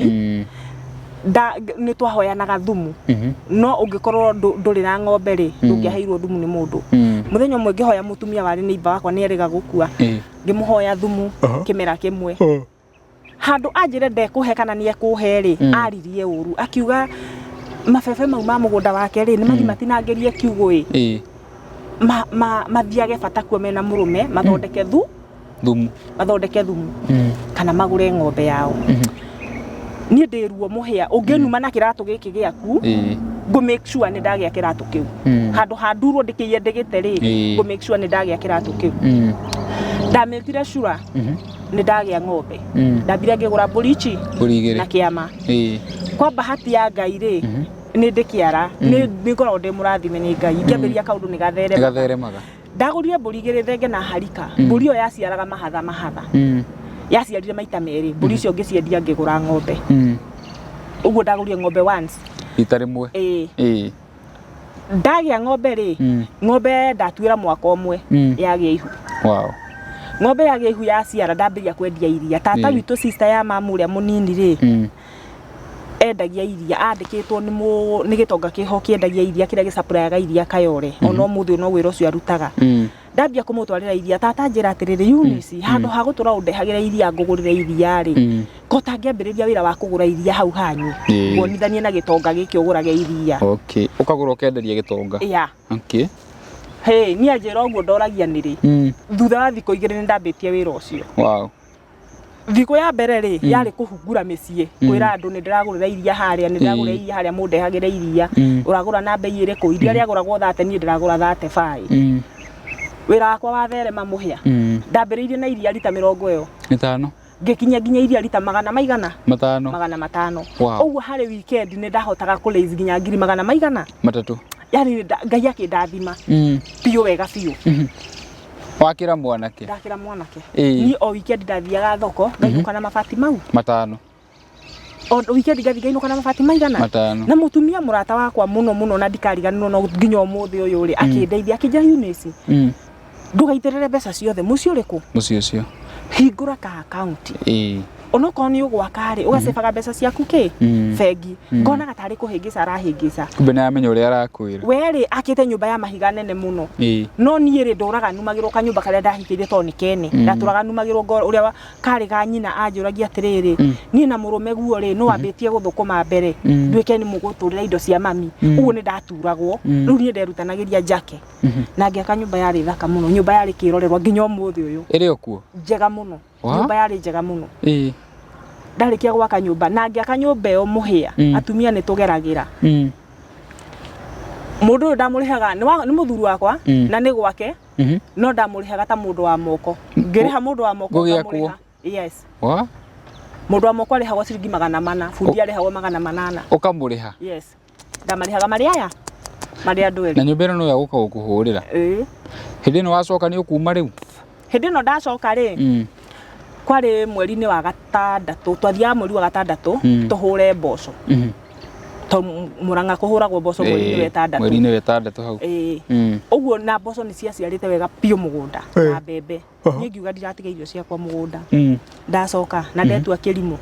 ni twahoyanaga thumu no ungikorwo nduri na ng'ombe ri ndungiaheirwo thumu ni mundu muthenya umwe ngihoya mutumia wari ni iba wakwa ni erega gukua ngimuhoya thumu kimera kimwe handu anjire ndekuhe kana ni ekuhe ri aririe uru akiuga mabebe mau ma mugunda wake ri ni mathi matinangerie kiugo mathiage bata kuo mena murume mathondeke thumu kana magure ng'ombe yao ni ndiruo muhia ungenuma na kiratu giki giaku go make sure ni ndagia kiratu kiu handu handurwo ndikiye ndigite ri go make sure ni ndagia kiratu kiu ndametire sure ni ndagia ng'ombe ndambire ngigura burichi na kiama kwa bahati ya Ngai ri ni ndikiara ni ngoro ndi murathime ni Ngai ngiambiria kaundu ni gatheremaga ndagurire mburi igiri thenge na harika mburi yo yaciaraga mahatha yaciarire maita meri mburi cio ngiciendia ngigura ng'ombe uguo ndagurire ng'ombe once ita rimwe ndagia ng'ombe ri ng'ombe ndatuira mwaka umwe yagia ihu ng'ombe yagia ihu yaciara ndambiria kwendia iria tata witu sister ya mamu uria munini ri endagia iria andikitwo ni gitonga kiho kiendagia iria kiria gicapuraga iria Kayore ono muthi no wira ucio arutaga ndambia kumutwarira iria tata njira atiriri Eunice handu ha gutura undehagira iria ngugurire iria ri kota ngiambiriria wira wa kugura iria hau hanyu wonithanie na gitonga giki ugurage iria ukagura ukenderia gitonga ni anjira uguo ndoragia niri thutha wa thiko igiri ni ndambitie wira ucio thiko ya mbere ri yari kuhungura micie kwira andu ni ndiragurira iria haria ni ndiragurira iria haria mundehagira iria uragura na bei iriku iria riaguragwo 30 ni ndiragura 35 wira wakwa watherema muhia ndambiriirie na iria lita 50 ngikinya nginya iria lita 500 uguo hari weekend ni ndahotaga kulaise nginya 300 yani Ngai akindathima piu wega piu wakira mwanake ni o weekend ndathiaga thoko ngainuka na mabati mau 5 o weekend ngainuka na mabati maigana na mutumia murata wakwa muno na ndikariganirwo no nginya umuthi uyu ri akindeithia akija Eunice ndugaitirire mbeca ciothe mucio uriku mucio cio hingura ka account onoko ni ugwaka ri ugacebaga mbeca ciaku ki bengi ngona gatari kuhingica arahingica kumbe na amenya uria arakwira we ri akite nyumba ya mahiga nene muno no ni ri nduraga numagirwo kanyumba karia ndahikirie to ni kene ndaturaga numagirwo uria kari ga nyina anjuragia atiriri ni na murume guo ri no ambitie guthukuma mbere nduike ni muguturira indo cia mami uguo ni ndaturagwo riu ni nderutanagiria njake na ngiaka nyumba yari thaka muno nyumba yari kirorerwa nginya umuthi uyu iri okuo njega muno nyumba yari njega muno ndarikia gwaka nyumba na ngiaka nyumba yo muhia atumia ni tugeragira mundu ndamurihaga ni muthuru wakwa na ni gwake no ndamurihaga ta mundu wa moko ngiriha mundu wa moko ngamuriha mundu wa moko arihagwo ciringi 400 fundi arihagwo 800 ukamuriha ndamarihaga mari aya mari andu eri na nyumba ino no ya guka gukuhurira hindi no wacoka ni ukuma riu hindi no ndacoka ri kwari mweri-ini wa gatandatu twathia mweri wa gatandatu tuhure mboco to Murang'a kuhuragwo mboco mweri-ini wa gatandatu hau uguo na mboco ni ciaciarite wega piu mugunda na mbembe ni ngiuga ndiratiga irio ciakwa mugunda ndacoka na ndetua kirimo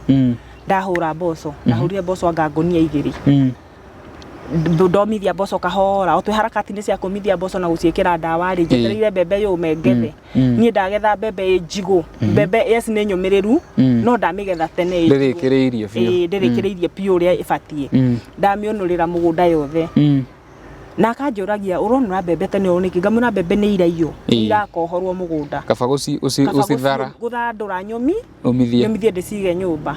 ndahura mboco ndahurire mboco anga ngonia 2 ndomithia mboco kahora o twi harakati-ini cia kumithia mboco na guciikira ndawa ri njetereire mbembe yume ngethe ni ndagetha mbembe njigu mbembe ni nyumiriru no ndamigetha tene ndirikireirie biu ndirikireirie piu uria ibatie ndamionurira mugunda yothe na akanjuragia urona mbembe tene uniki ngamuna mbembe ni iraio irakohorwo mugunda kaba gucithara guthandura nyumi umithie ndicige nyumba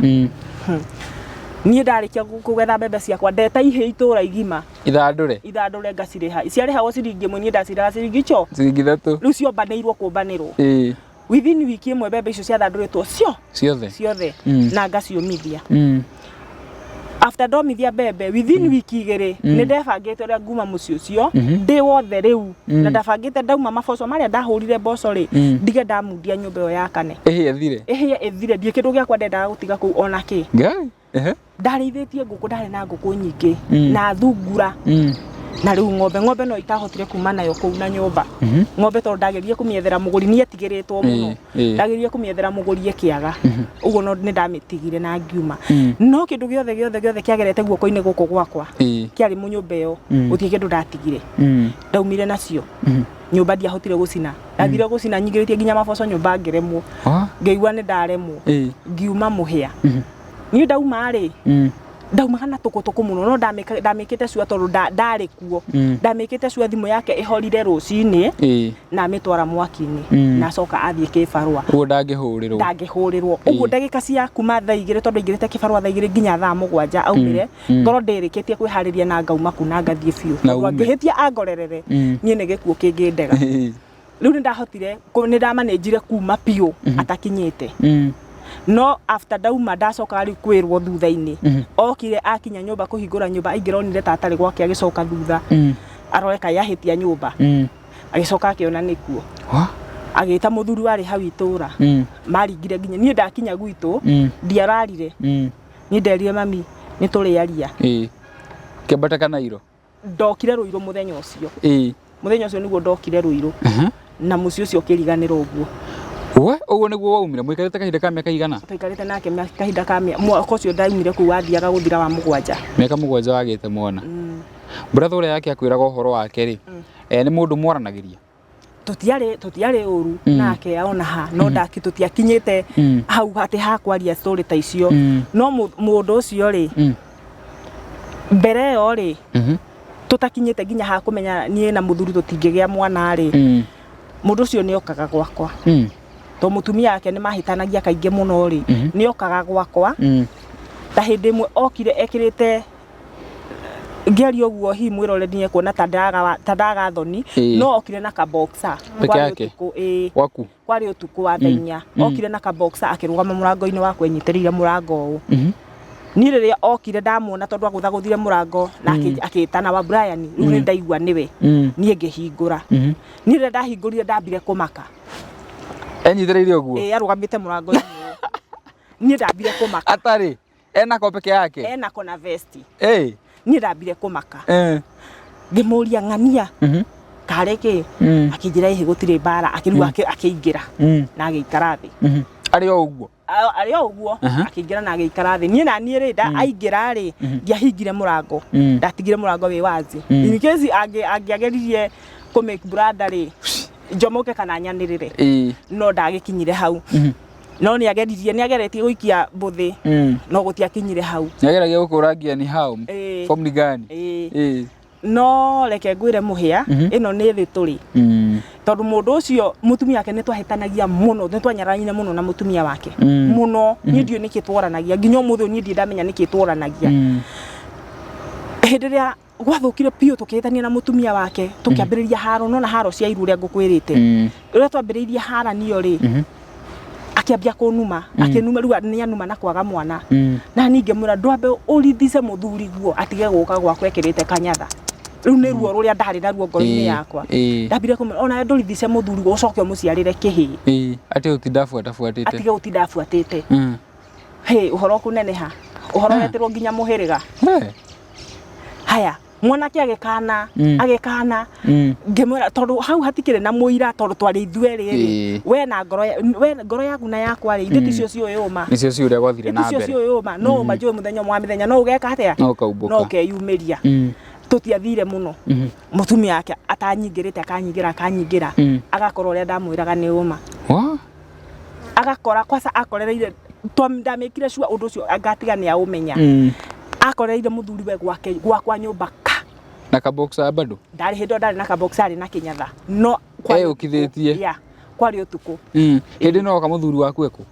niĩ ndarikia kugetha mbembe ciakwa ndeta ihe itura igima ithandũre ngacirĩha ciarĩhagwo ciringi ĩmwe niĩ ndacirĩha ciringi ciringi 3 rĩu ciombanĩirwo kũmbanĩrwo within wiki ĩmwe mbembe icio ciathandũrĩtwo ciothe na ngaciũmithia after ndomithia mbembe within wiki 2 nĩ ndebangĩte ũrĩa nguma mũciĩ ũcio ndĩ wothe rĩu na ndabangĩte ndauma maboco marĩa ndahũrire mboco rĩ ndige ndamundia nyũmba ĩyo ya kane ĩhĩe ĩthire ndiĩ kĩndũ gĩakwa ndendaga gũtiga kũu ona kĩ ndarĩithĩtie ngũkũ ndarĩ na ngũkũ nyingĩ na thungura na rĩu ng'ombe no itahotire kuma nayo kũu na nyũmba ng'ombe tondũ ndageririe kũmĩethera mũgũri niĩ etigĩrĩtwo mũno ndageririe kũmĩethera mũgũri ĩkĩaga ũguo no nĩ ndamĩtigire na ngiuma no kĩndũ gĩothe kĩagerete guoko-inĩ gũkũ gwakwa kĩarĩ mũnyũmba ĩyo gũtirĩ kĩndũ ndatigire ndaumire nacio nyũmba ndiahotire gũcina ndathire gũcina nyingĩrĩtie nginya maboco nyũmba ngĩremwo ngĩigua nĩ ndaremwo ngiuma mũhĩa niĩ ndauma rĩ ndaumaga na tũkũtũkũ mũno no ndamĩkĩte cua tondũ ndarĩ kuo ndamĩkĩte cua thimũ yake ĩhorire rũcinĩ na mĩtwara mwaki-inĩ na coka athiĩ kĩbarũa ũguo ndangĩhũrĩrwo ũguo ndagĩka cia kuma thaa 2 tondũ aingĩrĩte kĩbarũa thaa 2 nginya thaa 7 aumire ngoro ndĩrĩkĩtie kwĩharĩria na ngauma ku na ngathiĩ biũ ngĩhĩtia angorerere niĩ nĩ gĩkuũ kĩngĩndega rĩu nĩ ndahotire nĩ ndamanĩnjire kuma biũ atakinyĩte no after dauma ndacoka rĩu kwĩrwo thutha-inĩ okire akinya nyũmba kũhingũra nyũmba aingĩronire tatarĩ gwake agĩcoka thutha aroreka yahĩtia nyũmba agĩcoka akĩona nĩkuo agĩta mũthuri warĩ hau itũra maringire nginya niĩ ndakinya gwitũ ndiararire niĩ nderire mami nĩ tũrĩaria kĩambata kana iro ndokire Rũirũ mũthenya ũcio nĩguo ndokire Rũirũ na mũciĩ ũcio ũkĩriganĩra ũguo ũguo nĩguo waumire mũikarĩte kahinda ka mĩaka igana tũikarĩte nake kahinda ka mwaka ũcio ndaumire kũu wathiaga gũthira wa mũgwanja mĩaka mũgwanja wagĩte mwana brother ũrĩa yake akwĩraga ũhoro wake rĩ nĩ mũndũ mwaranagĩria tũtiarĩ ũru nake ona ha no tũtiakinyĩte hau atĩ hakwaria story ta icio no mũndũ ũcio rĩ mbere ĩyo rĩ tũtakinyĩte nginya ha kũmenya niĩ na mũthuri tũtingĩgĩa mwana rĩ mũndũ ũcio nĩ okaga gwakwa to mũtumia yake nĩ mahĩtanagia kaingĩ mũno rĩ nĩ okaga gwakwa ta hĩndĩ ĩmwe okire ekĩrĩte ngĩaria ũguo hi mwĩrore nĩ kuona ta ndaga thoni no okire na ka boxer kwarĩ ũtukũ wa thaa 4 okire na ka boxer akĩrũgama mũrango-inĩ wa kwenyitĩrĩire mũrango ũũ niĩ rĩrĩa okire ndamuona tondũ agũthagũthire mũrango na akĩĩtana wa Brian rĩu nĩ ndaigua nĩwe niĩ ngĩhingũra niĩ rĩrĩa ndahingũrire ndambire kũmaka enyitĩrĩire ũguo arũgamĩte mũrango-inĩ niĩ ndambire kũmaka atarĩ enako peke yake enako na vesti niĩ ndambire kũmaka ngĩmũria ng'ania karĩ kĩ akĩnjĩra ĩhĩ gũtirĩ mbara akĩrua akĩingĩra na agĩikara thĩ arĩ o ũguo akĩingĩra na agĩikara thĩ niĩ na niĩ rĩ aingĩra rĩ ndiahingire mũrango ndatigire mũrango wĩ wazi in case angĩageririe kũmake brother rĩ njomoke kana nyanĩrĩre no ndagĩkinyire hau no nĩ ageretie gũikia mbũthĩ no gũtiakinyire hau nĩ ageragia gũkũrangia ni hau form ni gani no reke ngwĩre mũhĩa ĩno nĩ thĩ tũrĩ tondũ mũndũ ũcio mũtumia wake nĩ twahĩtanagia mũno nĩ twanyaranyire mũno na mũtumia wake mũno niĩ ndiũ nĩkĩ twaranagia nginya ũmũthĩ niĩ ndamenya nĩkĩ twaranagia hĩndĩ ĩrĩa gwathũkire piũ tũkĩhĩtania na mũtumia wake tũkĩambĩrĩria haro no na haro cia iru ũrĩa ngũkwĩrĩte ũrĩa twambĩrĩirie haranio rĩ akĩambia kũnuma akĩnuma rĩu nĩ anuma na kwaga mwana na ningĩ mũra ndwambe ũrithice mũthuri guo atige gũka gwakwa ekĩrĩte kanyatha rĩu nĩ ruo rũrĩa ndarĩ naruo ngoro-inĩ yakwa ndambire kũmenya ona ndũrithice mũthuri ũcoke ũmũciarĩre kĩhĩ atĩ ũtindabuatabuatĩte atige ũtindabuatĩte ũhoro kũneneha ũhoro weterwo nginya mũhĩrĩga haya mwanake agĩkana ngĩmwĩra tondũ hau hatikĩrĩ na mũira tondũ twarĩ ithuerĩ rĩ we na ngoro yaku na yakwa rĩ ithĩ icio ciũyũma nicio ciũrĩa gwathire na mbere icio ciũyũma no manjũĩ mũthenya mwa mĩthenya no ũgeka atĩa no ũkeyumĩria tũtiathire mũno mũtumia yake atanyingĩrĩte akanyingĩra agakorwo ũrĩa ndamwĩraga nĩ ũma agakora kwasa akorereire ndamĩkire cua ũndũ ũcio ngatiga nĩ aũmenya akorereire mũthuri we gwakwa nyũmba na ka boxer bado ndarĩ hĩndĩ ndarĩ na ka boxer arĩ na kĩnyatha no ũkithĩtie kwarĩ ũtukũ hĩndĩ no ka mũthuri waku eko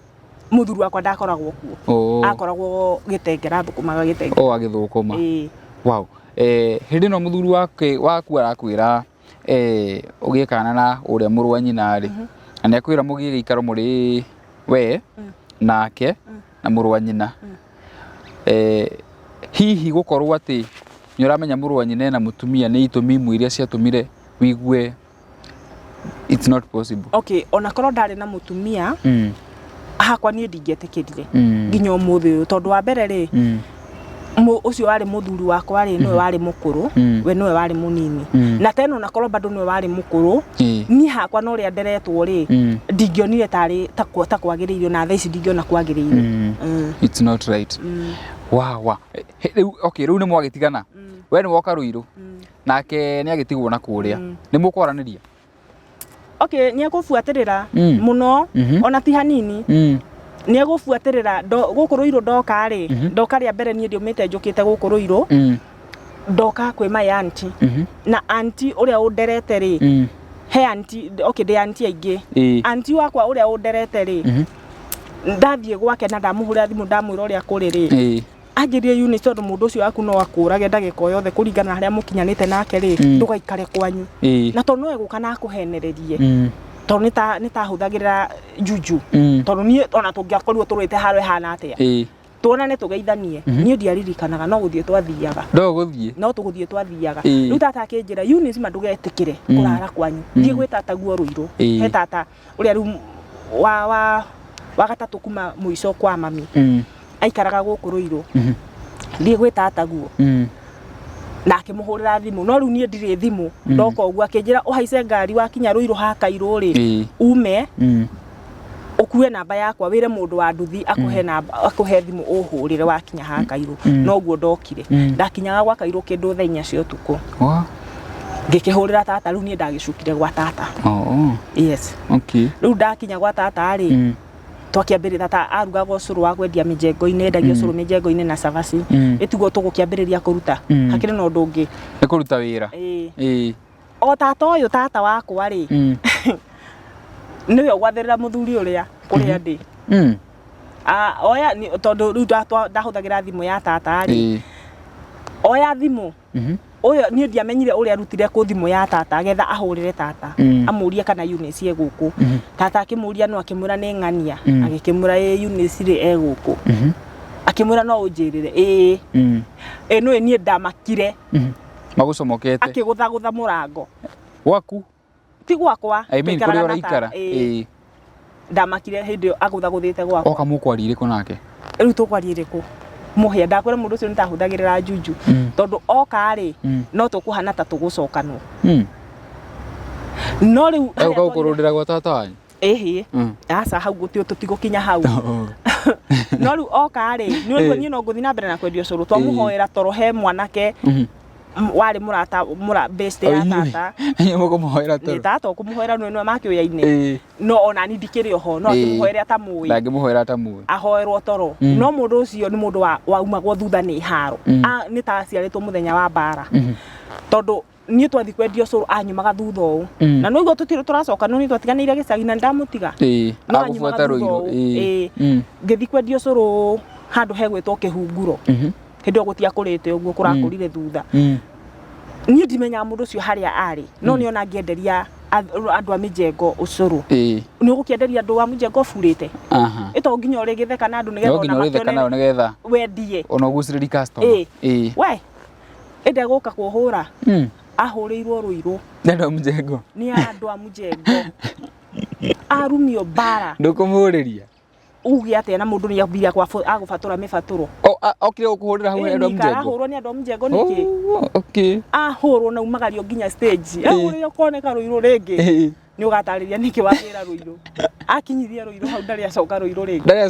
muthuri wakwa ndakoragwo kuo akoragwo gitengera thukumaga gitengera agithukuma wow hindi no muthuri waku arakwira ugikana na uria murwa nyina ri na ni akwira mugie ikaro muri we nake na murwa nyina hihi gukorwo ati ni uramenya murwa nyina na mutumia ni itumi imwe iria ciatumire wigue it's not possible okay ona korwo ndari na mutumia hakwa ni ndingetikirire nginya umuthi uyu tondu wa mbere ri ucio wari muthuri wakwa ri niwe wari mukuru we niwe wari munini na tena ona korwo bado niwe wari mukuru ni hakwa no ria nderetwo ri ndingionire tari ta kwagiririo na thaa ici ndingiona kwagiririo it's not right wow okay riu ni mwagitigana we ni woka Ruiru nake ni agitigwo na kuria ni mukwaraniria okay ni akufuatirira muno ona ti hanini ni agufuatirira guku Ruiru ndoka ri ndoka ria mbere ni ndiumite njukite guku Ruiru ndoka kwi my auntie na auntie uria underete ri he auntie okay de auntie aingi auntie wakwa uria underete ri ndathie gwake na ndamuhurira thimu ndamwira uria kuri ri angirie unit tondu mundu ucio waku no akurage ndagika yothe kuringana na haria mukinyanite nake ri ndugaikare kwanyu na tondu no eguka na akuhenererie tondu nitahuthagirira juju tondu ni ona tungiakorirwo turite haro hana atia tuonane tugeithanie ni ndiaririkanaga no guthie twathiaga no tuguthie twathiaga riu tata akinjira unit ma ndugetikire kurara kwanyu thie gwi tata guo Ruiru he tata uria riu wa gatatu kuma muico kwa mami aikaraga guku Ruiru thie gwi tata guo na akimuhurira thimu no riu nie ndiri thimu ndoka uguo akinjira uhaice ngari wakinya Ruiru ha Kairũ ri ume ukue namba yakwa wire mundu wa nduthi akuhe thimu uhurire wakinya ha Kairũ no guo ndokire ndakinyaga gwa Kairũ kindu thaa 4 cia utuku ngikihurira tata riu nie ndagicukire gwa tata yes okay riu ndakinya gwa tata ri twakiambirira tata arugaga ucuru wa kwendia mijengo-ini endagia ucuru mijengo-ini na cabaci itugo tugukiambiriria kuruta hakiri no ndungi ni kuruta wira o tata uyu tata wakwa ri niwe gwathirira muthuri uria kuria ndi oya tondu riu ndahuthagira thimu ya tata ri oya thimu uyo ni ndiamenyire uria arutire ku thimu ya tata getha ahurire tata amurie kana Eunice e guku tata akimuria no akimura ni ng'ania agikimura Eunice ri e guku akimura no unjirire no ni ndamakire magucomokete akiguthagutha murango gwaku ti gwakwa I mean kuri ora ikara ndamakire hindi aguthaguthite gwakwa oka mukwari ku nake riu tukwari riku muhia ndakwira mundu ucio nitahuthagirira juju tondu oka ri no tukuhana ta tugucokanwo no riu uka ukurundira gwa tata wanyu asa hau gutio tutigukinya hau no riu oka ri ni no nguthi na mbere na kwendia ucuru twamuhoera toro he mwanake wari murata best ya tata ni mukumuhoera toro ni tata ukumuhoera no makioya-ini no ona ni ndikiri oho no akimuhoera atamui ndagimuhoera atamui ahoerwo toro no mundu ucio ni mundu waumagwo thutha ni haro ni ta aciaritwo muthenya wa mbara tondu ni twathi kwendia ucuru anyumaga thutha u na no igwo tutire turacoka no ni twatiganire gicagi na ndamutiga no anyumaga Ruiru ngithi kwendia ucuru handu hegwitwo Kihunguro hindi gutia kurite uguo kurakurire thutha ni ndimenya mundu ucio haria ari no ni ona ngienderia andu a mijengo ucuru ni ugukienderia andu a mijengo furite ito nginya uri githeka na andu nigetha ona makene no nigetha wendie ona uguciriri customer we ende guka kuhura ahuriirwo Ruiru ndio mijengo ni andu a mijengo arumio bara ndukumuhuriria ugi atia na mundu ni yakubira kwa agufatura mifaturo okire ukuhurira hau andu a mijengo ahurwo ni andu a mijengo niki okay ahurwo na umagario nginya stage ahurwo koneka Ruiru ringi ni ugatariria niki wagira Ruiru akinyithia Ruiru hau ndari acoka Ruiru ringi ndari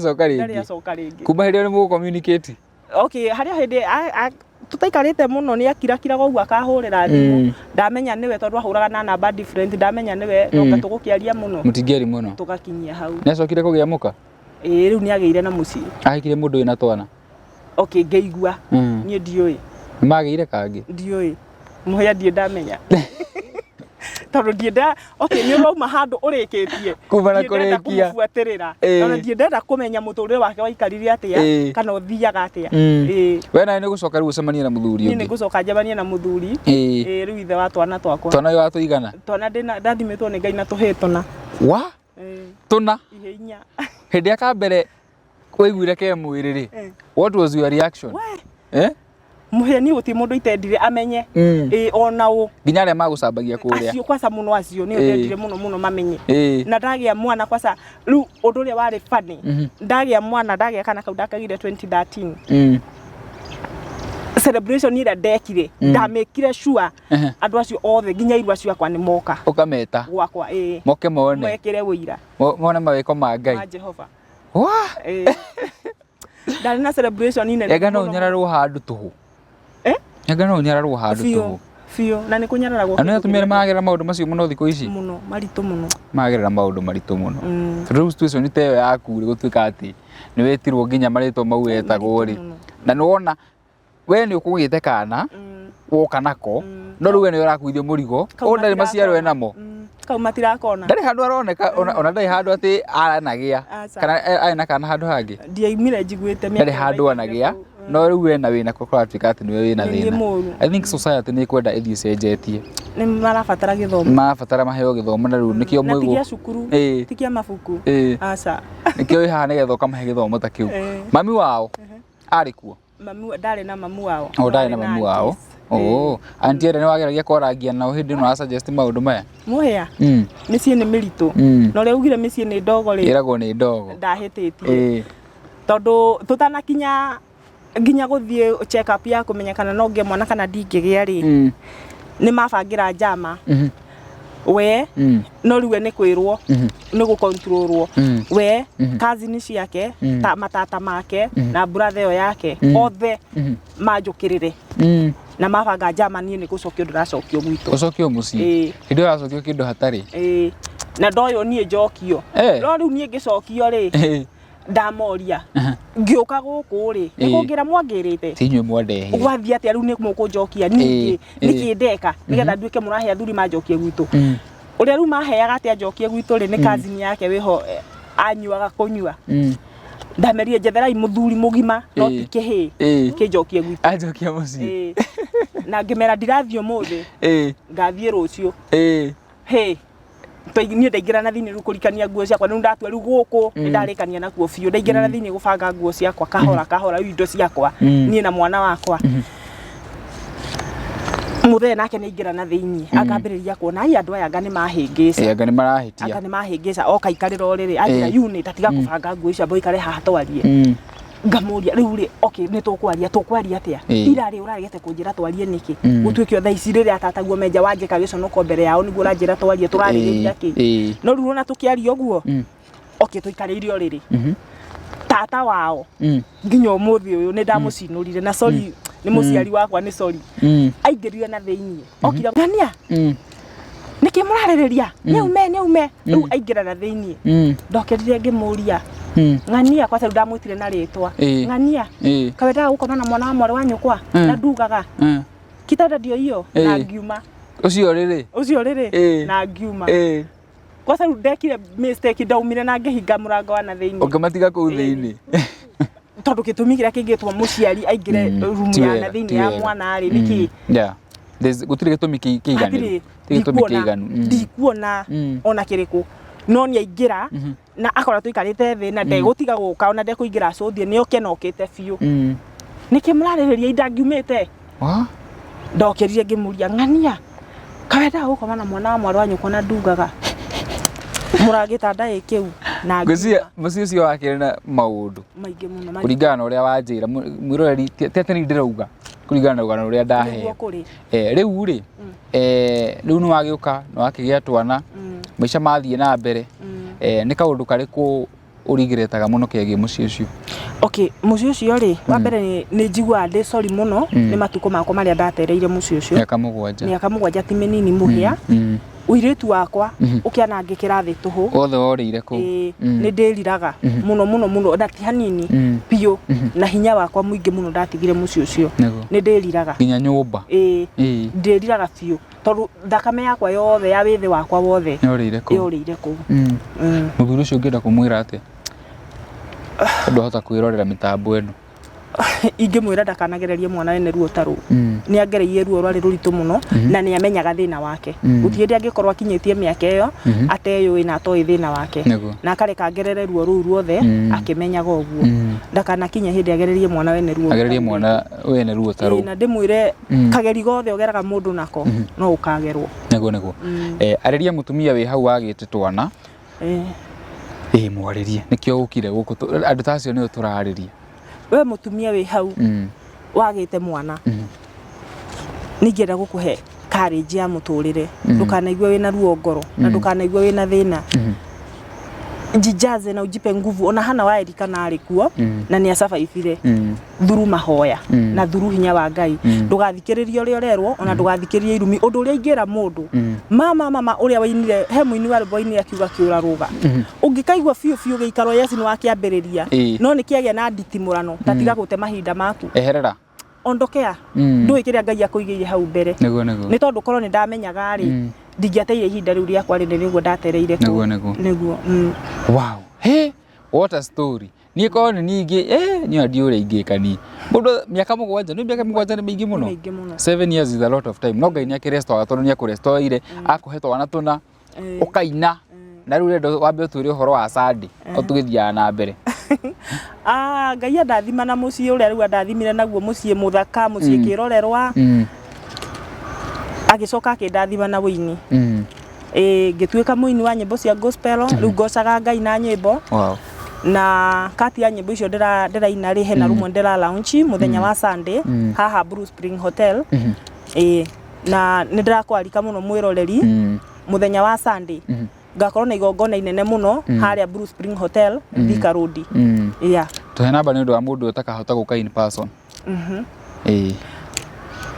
acoka ringi kuma hindi ni mu communicate okay haria hindi tutaikarite muno ni akirakiraga uguo akahurira thimu ndamenya niwe tondu ahuraga na namba different ndamenya niwe ndoka tugukiaria muno mutingiari muno tugakinyia hau ni acokire kugiamuka riu ni ageire na muci ahikire mundu ina twana okay ngeigua ni ndioi magire kangi ndioi muhia ndie ndamenya tondu ndienda okay ni urauma handu urikitie kumana kurikia kumubuatirira ona ndienda kumenya muturire wake waikarire atia kana uthiaga atia we na ni gucoka riu ucemanie na muthuri ungi ni gucoka njabanie na muthuri riu ithe wa twana twakwa twana yo atuigana twana ndathimitwo ni Ngai na tuhituna wa tuna ihenya hindi aka mbere waiguire ke mwiriri what was your reaction muheni uti mundu itendire amenye ona u nginya aria magucambagia kuria acio kwasa muno acio ni utendire muno mamenye na ndagia mwana kwasa riu undu uria wari funny ndagia mwana ndagia kana kau ndakagire 2013 celebration ira ndekire ndamekire sure andu acio othe nginya iru acio akwa ni moka ukameta gwakwa moke mone mwekire wira mone mawiko ma Ngai ma Jehova wa ndari na celebration ine ega no nyararwo handu tuhu ega no nyararwo handu tuhu fio na ni kunyararagwo ana tumire magerera maundu macio muno thiko ici muno maritu muno magerera maundu maritu muno tondu situation ite yo yaku ri gutuika ati ni wetirwo nginya marito mau etagwo ri na niwona we ni ukugite kana woka nako no riu we ni urakuithio murigo o ndari maciaro enamo kau matirakona ndari handu aroneka ona ndari handu ati aranagia kana aina kana handu hangi ndiaimire njiguite ndari handu anagia no riu we na wina kuratuika ati niwe wina thina I think society ni kwenda ithii cenjetie ni marabatara githomo marabatara maheo githomo na riu nikio mwigu tikia cukuru tikia mabuku aca nikio iha nigetha ukamahe githomo ta kiu mami wao ari kuo mami ndari na mamu wao ndari na mamu wao auntie ere ni wageragia kwarangia nao hindi no suggest maundu maya muhia micii ni miritu no ria ugire micii ni ndogo ri iragwo ni ndogo ndahititie tondu tutanakinya nginya guthie check up ya kumenya kana no ngie mwana kana ndingigia ri ni mabangira njama we no riwe ni kwirwo ni gukontrolwo we cousin ciake ta matata make na brother yo yake othe majukirire na mabanga njama ni gucokio nduracokio gwito gucokio muci hindu uracokio kindu hatari na ndoyo nie njokio no riu nie ngicokio ri ndamoria ngiuka guku ri nikungira mwangirite tinywe mwandehi gwathia ati riu ni mukunjokia ningi nikindeka nigetha nduike murahe athuri manjokie gwitu uria riu maheaga ati anjokie gwitu ri ni cousin yake wiho anyuaga kunyua ndamerie jetherai muthuri mugima no tikihi kinjokie gwitu anjokia muci na ngimera ndirathio muthe ngathie rucio ni ndaingira na thini rukurikania nguo ciakwa ni ndatua riu guku ndarikania na kuo fiu ndaingira na thini gubanga nguo ciakwa kahora indo ciakwa ni na mwana wakwa muthe nake ni ingira na thini akambiriria kuona ai andu aya ngani mahingica ngani marahitia ngani mahingica oka ikarira oriri agira unit atiga kubanga nguo icio boikare haha twarie ngamuria riu ri okay ni tukwaria atia irari uragete kunjira twarie niki gutuike thaa ici riri atataguo menja wanjika giconoka mbere yao niguo uranjira twarie turariria ki no riu ona tukiaria uguo okay tuikaririo riri tata wao nginya umuthi uyu ni ndamucinurire na sorry ni muciari wakwa ni sorry aingirire na thiini okira ngania niki muraririria ni ume riu aingira na thiini ndokerire ngimuria ngania kwa sababu ndamwitire na ritwa ngania kawenda gukona na mwana wa mwari wa nyukwa na ndugaga kitanda ndio hiyo na ngiuma ucio riri na ngiuma kwa sababu ndekire mistake ndaumire na ngihinga murango wa na thiini ukimatiga kuu thiini tondu gitumi kiria kingitwa muciari aingire room ya na thiini ya mwana ari niki gutire gitumi kiiganu gitumi kiiganu ndikuona ona kiriku no ni aingira na akora tuikarite thi na ndegutiga guka ona ndekuingira acuthie ni okenokite fiu niki muraririria indangiumite ndokerire ngimuria ngania kawenda gukoma na mwana wa mwari wa nyukwa na ndugaga muragita ndai kiu na nguzia mucio cio wake na maundu maingi muno kuringana na uria wanjira mwiroreri tete ni ndirauga kuringana na rugano ruria ndahe riu ri riu ni wagiuka no wakigia twana maica mathie na mbere ni kaundu kariku urigiretaga muno kegi mucio ucio okay mucio ucio ri wa mbere ni njigua ndi sorry muno ni matuko makwa maria ndatereire mucio ucio miaka mugwanja ti minini muhia uiritu wakwa ukianangikira thi tuhu othe worire ku ni ndiriraga muno na ti hanini piu na hinya wakwa muingi muno ndatigire muci ucio ni ndiriraga nginya nyumba ndiriraga piu tondu thakame yakwa yothe ya withi wakwa wothe yorire ku muthuri ucio ngienda kumwira atia ndahota kwirorera mitambo eno ingimwira ndakanagererie mwana wene ruo taru ni agereire ruo rwari ruritu muno na ni amenyaga thina wake gutiri angikorwo akinyitie miaka iyo ateyui na atoi thina wake na akareka agerere ruo ruu ruothe akimenyaga uguo ndakanakinya hindi agererie mwana wene ruo taru na ndimwire kageri gothe ogeraga mundu nako no ukagerwo nego areria mutumia wi hau agite twana mwaririe nikio ukire guku andu tacio ni turariria we mutumia wi hau wagite mwana ningienda gukuhe courage ya muturire ndukanaigwe wina ruo ngoro na ndukanaigwe wina thina jijaze na ujipe nguvu ona hana wa Erika na arikuo na ni asafaifire thuru mahoya na thuru hinya wa Ngai ndugathikiririe uria urerwo ona ndugathikiririe irumi undu uria ingira mundu mama uria wainire he muini wa boini akiuga kiura ruga ungikaigwa fiu geikaro Yesu ni wakiambiriria no ni kiagia na nditimurano tatiga gute mahinda maku eherera ondokea ndui kiria Ngai akuigiire hau mbere ni tondu korwo ni ndamenyaga ari ndingiateire ihinda riu riakwa rinde niguo ndatereire ku niguo wow hey what a story ni ko ni ningi ni adio uri ingikani mundu miaka mugwanja ni mingi muno 7 years is a lot of time no Ngai ni akirestore atondu ni akurestore ire akuhetwa wana tuna ukaina na riu rendo wambe uturi uhoro wa Sadi otugithia na mbere Ngai ndathima na mucii uria riu ndathimire naguo mucii muthaka mucii kirorerwa agicoka akindathima na wini ngituika muini wa nyimbo cia gospel riu ngocaga Ngai na nyimbo na kati ya nyimbo icio ndiraina ri hena rumwe ndira launch muthenya wa Sunday haha Blue Spring Hotel na ndirakwalika muno mwiroreri muthenya wa Sunday ngakorwo na igongona inene muno haria Blue Spring Hotel Thika Road tuhe namba ni undu wa mundu utakahota guka in person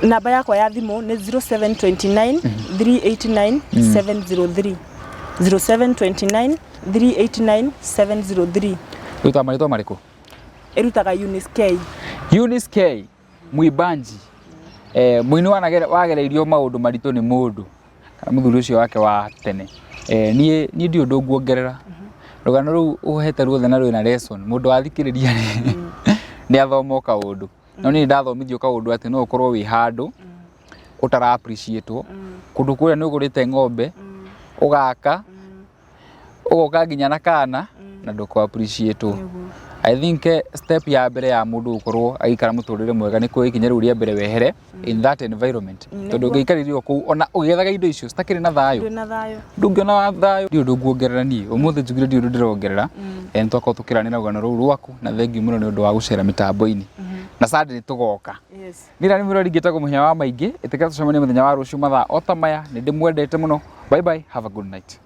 namba yakwa ya thimu ni 0729 389 703 0729 389 703 Ruta marito mariko erutaga Eunice K Mwibanji muini wagereirio maundu marito ni mundu kana muthuri ucio wake wa tene nie ndi undu nguongerera rugano ru uhete ruothe na rwina lesson mundu athikiriria ni athomoka undu no ni ndathomithio kaundu ati no ukorwo wi handu utara appreciate kundu kuria ni ugurite ng'ombe ugaka ugoka nginya na kana na nduko appreciate I think step ya mbere ya mundu ukorwo agikara muturire mwega ni kuikinya riu ria mbere wehere in that environment tondu ngiikaririo ku ona ugethaga indo icio citakiri na thayo ndungiona thayo ndi undu nguongerera ni umuthi njugire ndi undu ndirongerera ntwako tukiranira rugano ruu rwaku na thengi muno ni undu wa gucera mitambo-ini na Sadi ni tugoka nira ni mirori ngitagwo muhya wa maingi itika tucemania muthenya wa ruciu mathaa otamaya ni ndimwendete muno bye bye have a good night.